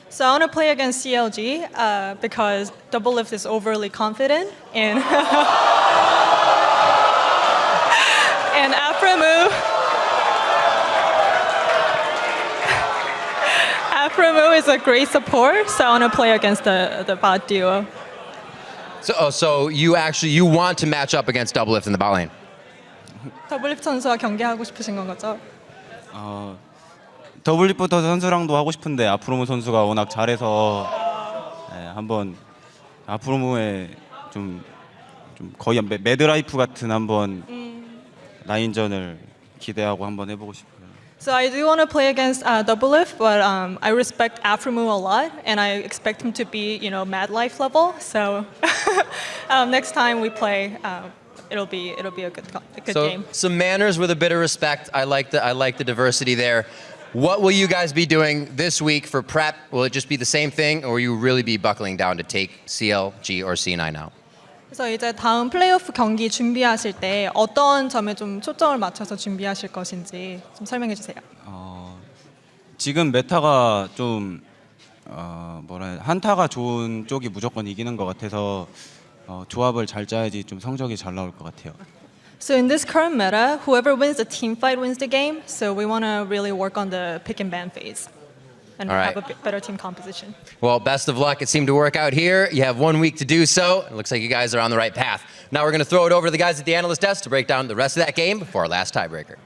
So I want to play against CLG because Double Lift is overly confident and and Aframu is a great support. So I want to play against the bot duo. So you want to match up against Double Lift in the bot lane? 더블 리프트 선수와 경기하고 싶으신 건 거죠? 더블리프트 선수랑도 하고 싶은데 아프로무 선수가 워낙 잘해서 한번 아프로무의 좀 거의 매드라이프 같은 한번 라인전을 기대하고 한번 해보고 싶어요. So I do want to play against Double Lift, but I respect Aframu a lot, and I expect him to be, Mad Life level. So next time we play, it'll be a good game. Some manners with a bit of respect. I like the diversity there. What will you guys be doing this week for prep? Will it just be the same thing, or will you really be buckling down to take CLG or C9 out? 그래서 이제 다음 플레이오프 경기 준비하실 때 어떤 점에 좀 초점을 맞춰서 준비하실 것인지 좀 설명해 주세요. 지금 메타가 좀 한타가 좋은 쪽이 무조건 이기는 것 같아서 조합을 잘 짜야지 좀 성적이 잘 나올 것 같아요. So in this current meta, whoever wins the team fight wins the game. So we want to really work on the pick and ban phase and All right. have a better team composition. Well, best of luck. It seemed to work out here. You have 1 week to do so. It looks like you guys are on the right path. Now we're going to throw it over to the guys at the analyst desk to break down the rest of that game before our last tiebreaker.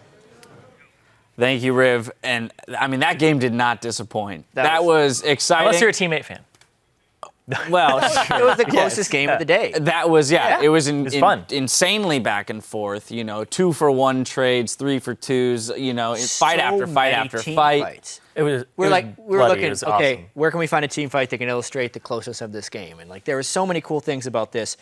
Thank you, Riv. And I mean, that game did not disappoint. That was exciting. Unless you're a teammate fan. Well, It was the closest game of the day. that was, it was, fun. insanely back and forth, 2-for-1 trades, 3-for-2s, fight after fight after fight. Fights. It was. We were bloody. looking, It was okay, awesome. where can we find a team fight that can illustrate the closeness of this game? And there were so many cool things about this.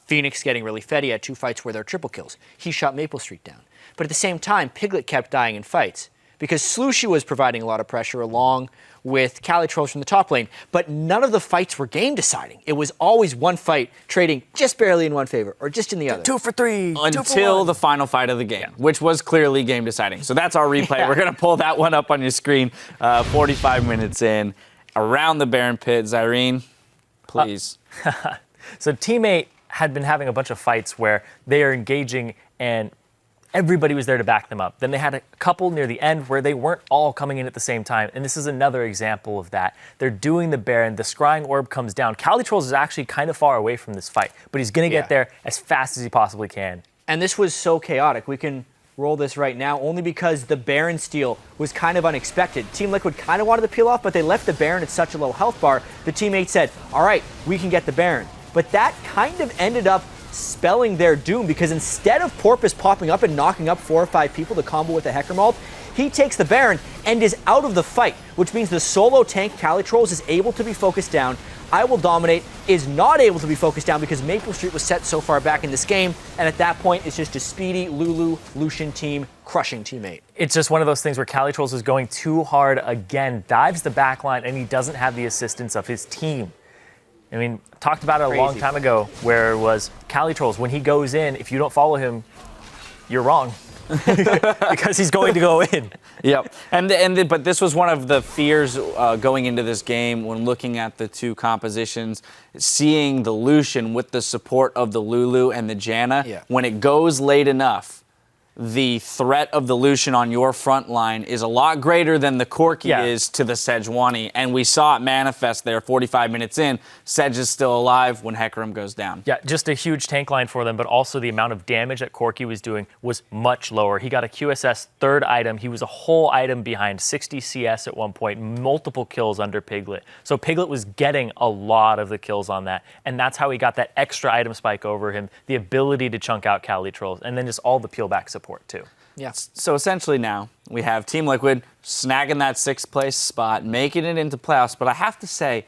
Phoenix getting really fed. He had 2 fights where there were triple kills. He shot Maple Street down. But at the same time, Piglet kept dying in fights because Slushy was providing a lot of pressure along with Calitrolls from the top lane. But none of the fights were game deciding. It was always one fight trading just barely in one favor or just in the other. 2 for 3. Until the final fight of the game, which was clearly game deciding. So that's our replay. Yeah. We're going to pull that one up on your screen 45 minutes in. Around the Baron Pit, Zyrene, please. So teammate had been having a bunch of fights where they are engaging and everybody was there to back them up. Then they had a couple near the end where they weren't all coming in at the same time. And this is another example of that. They're doing the Baron. The scrying orb comes down. Calitrolls is actually kind of far away from this fight, but he's going to get there as fast as he possibly can. And this was so chaotic. We can roll this right now only because the Baron steal was kind of unexpected. Team Liquid kind of wanted to peel off, but they left the Baron at such a low health bar. The teammate said, all right, we can get the Baron. But that kind of ended up spelling their doom because instead of Porpoise popping up and knocking up 4 or 5 people to combo with a Heckermald, he takes the Baron and is out of the fight, which means the solo tank Calitrolls is able to be focused down. I Will Dominate is not able to be focused down because Maple Street was set so far back in this game, and at that point it's just a speedy Lulu Lucian team crushing teammate. It's just one of those things where Calitrolls is going too hard again, dives the backline, and he doesn't have the assistance of his team. I mean, talked about it a long time ago where it was Calitrolls, when he goes in, if you don't follow him, you're wrong. Because he's going to go in. Yep. But this was one of the fears going into this game when looking at the 2 compositions, seeing the Lucian with the support of the Lulu and the Janna. Yeah. When it goes late enough, the threat of the Lucian on your front line is a lot greater than the Corki is to the Sejuani. And we saw it manifest there 45 minutes in. Sej is still alive when Hecarim goes down. Yeah, just a huge tank line for them, but also the amount of damage that Corki was doing was much lower. He got a QSS third item. He was a whole item behind 60 CS at one point, multiple kills under Piglet. So Piglet was getting a lot of the kills on that. And that's how he got that extra item spike over him, the ability to chunk out Cali trolls, and then just all the peel back support too. Yeah. So essentially now we have Team Liquid snagging that 6th place spot, making it into playoffs. But I have to say,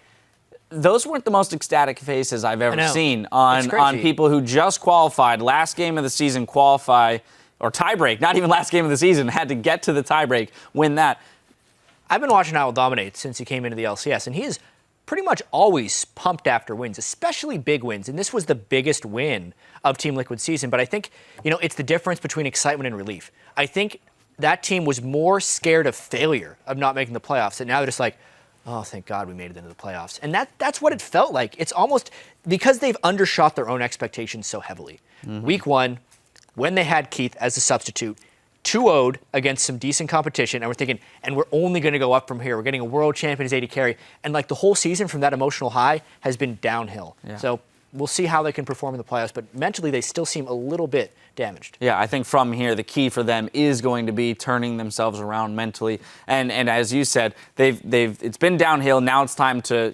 those weren't the most ecstatic faces I've ever seen on people who just qualified, last game of the season qualify, or tiebreak, not even last game of the season, had to get to the tiebreak, win that. I've been watching Owl dominate since he came into the LCS, and he is pretty much always pumped after wins, especially big wins. And this was the biggest win of Team Liquid's season. But I think, it's the difference between excitement and relief. I think that team was more scared of failure, of not making the playoffs, and now they're just like, oh, thank God we made it into the playoffs. And that's what it felt like. It's almost because they've undershot their own expectations so heavily. Week 1, when they had Keith as a substitute, 2-0'd against some decent competition, and we're thinking, and we're only going to go up from here. We're getting a world champion as AD carry. And the whole season from that emotional high has been downhill. Yeah. So we'll see how they can perform in the playoffs, but mentally they still seem a little bit damaged. Yeah, I think from here the key for them is going to be turning themselves around mentally. And as you said, it's been downhill. Now it's time to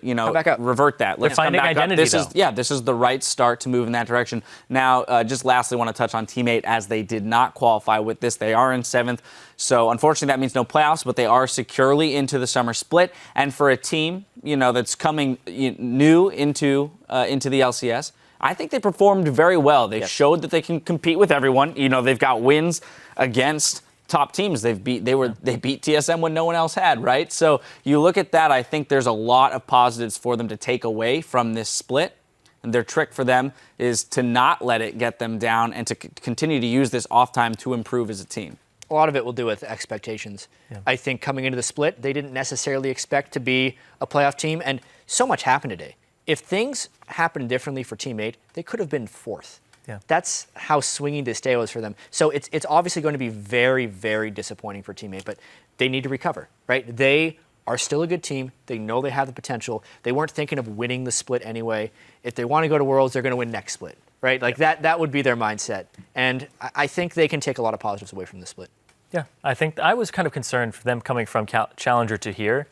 revert that. Let's finding identity. This is the right start to move in that direction. Now, just lastly, want to touch on Teammate as they did not qualify with this. They are in 7th. So unfortunately, that means no playoffs, but they are securely into the summer split. And for a team, that's coming new into the LCS, I think they performed very well. They showed that they can compete with everyone. They've got wins against top teams. They beat TSM when no one else had, right? So you look at that, I think there's a lot of positives for them to take away from this split. And their trick for them is to not let it get them down and to continue to use this off time to improve as a team. A lot of it will do with expectations. Yeah. I think coming into the split, they didn't necessarily expect to be a playoff team, and so much happened today. If things happened differently for Team 8, they could have been 4th. Yeah. That's how swinging this day was for them. So it's obviously going to be very, very disappointing for Team 8, but they need to recover, right? They are still a good team. They know they have the potential. They weren't thinking of winning the split anyway. If they want to go to Worlds, they're going to win next split, right? That would be their mindset. And I think they can take a lot of positives away from the split. Yeah, I think I was kind of concerned for them coming from Challenger to here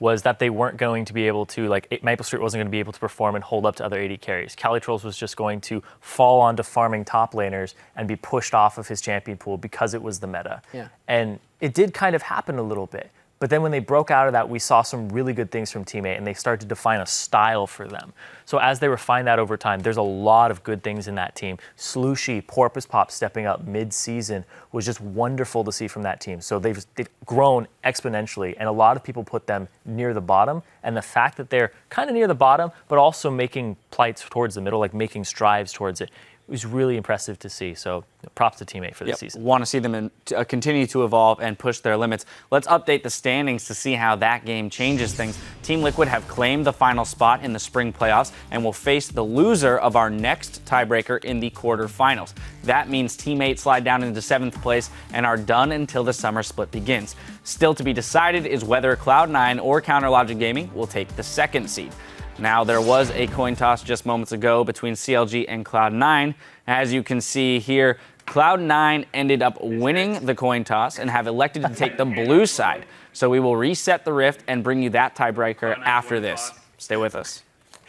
was that they weren't going to be able to, Maple Street wasn't going to be able to perform and hold up to other AD carries. Cali Trolls was just going to fall onto farming top laners and be pushed off of his champion pool because it was the meta. Yeah. And it did kind of happen a little bit. But then when they broke out of that, we saw some really good things from Team 8, and they started to define a style for them. So as they refine that over time, there's a lot of good things in that team. Slushy, Porpoise Pop stepping up mid-season was just wonderful to see from that team. So they've grown exponentially, and a lot of people put them near the bottom. And the fact that they're kind of near the bottom, but also making plights towards the middle, making strides towards it, was really impressive to see. So props to Team 8 for this season. Want to see them continue to evolve and push their limits. Let's update the standings to see how that game changes things. Team Liquid have claimed the final spot in the spring playoffs and will face the loser of our next tiebreaker in the quarterfinals. That means Team 8 slide down into 7th place and are done until the summer split begins. Still to be decided is whether Cloud9 or CounterLogic Gaming will take the 2nd seed. Now, there was a coin toss just moments ago between CLG and Cloud9. As you can see here, Cloud9 ended up winning the coin toss and have elected to take the blue side. So we will reset the rift and bring you that tiebreaker after this. Stay with us.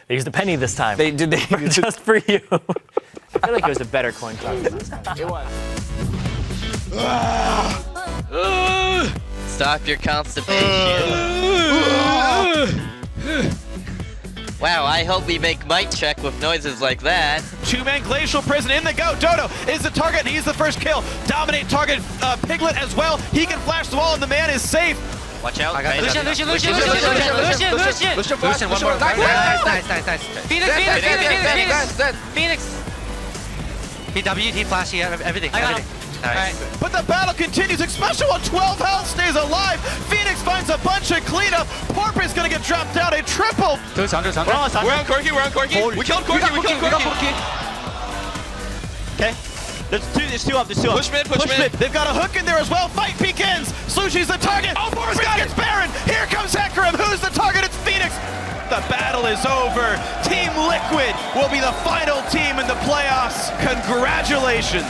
They used a penny this time. They just for you. I feel like it was a better coin toss than last time. It was. Stop your constipation. Wow, I hope we make mic check with noises like that. 2-man Glacial Prison in the go. Dodo is the target. He's the first kill. Dominate target. Piglet as well. He can flash the wall and the man is safe. Watch out. Lucian, one more. Nice. Phoenix. BWT flash here, everything. Right. But the battle continues, especially while 12 health stays alive. Phoenix finds a bunch of cleanup. Porpoise is going to get dropped down. A triple. We're on Corki. We killed Corki. Okay. There's two up. Push mid. They've got a hook in there as well. Fight begins. Sushi's the target. Oh, Boris gets Baron. Here comes Hecarim. Who's the target? It's Phoenix. The battle is over. Team Liquid will be the final team in the playoffs. Congratulations.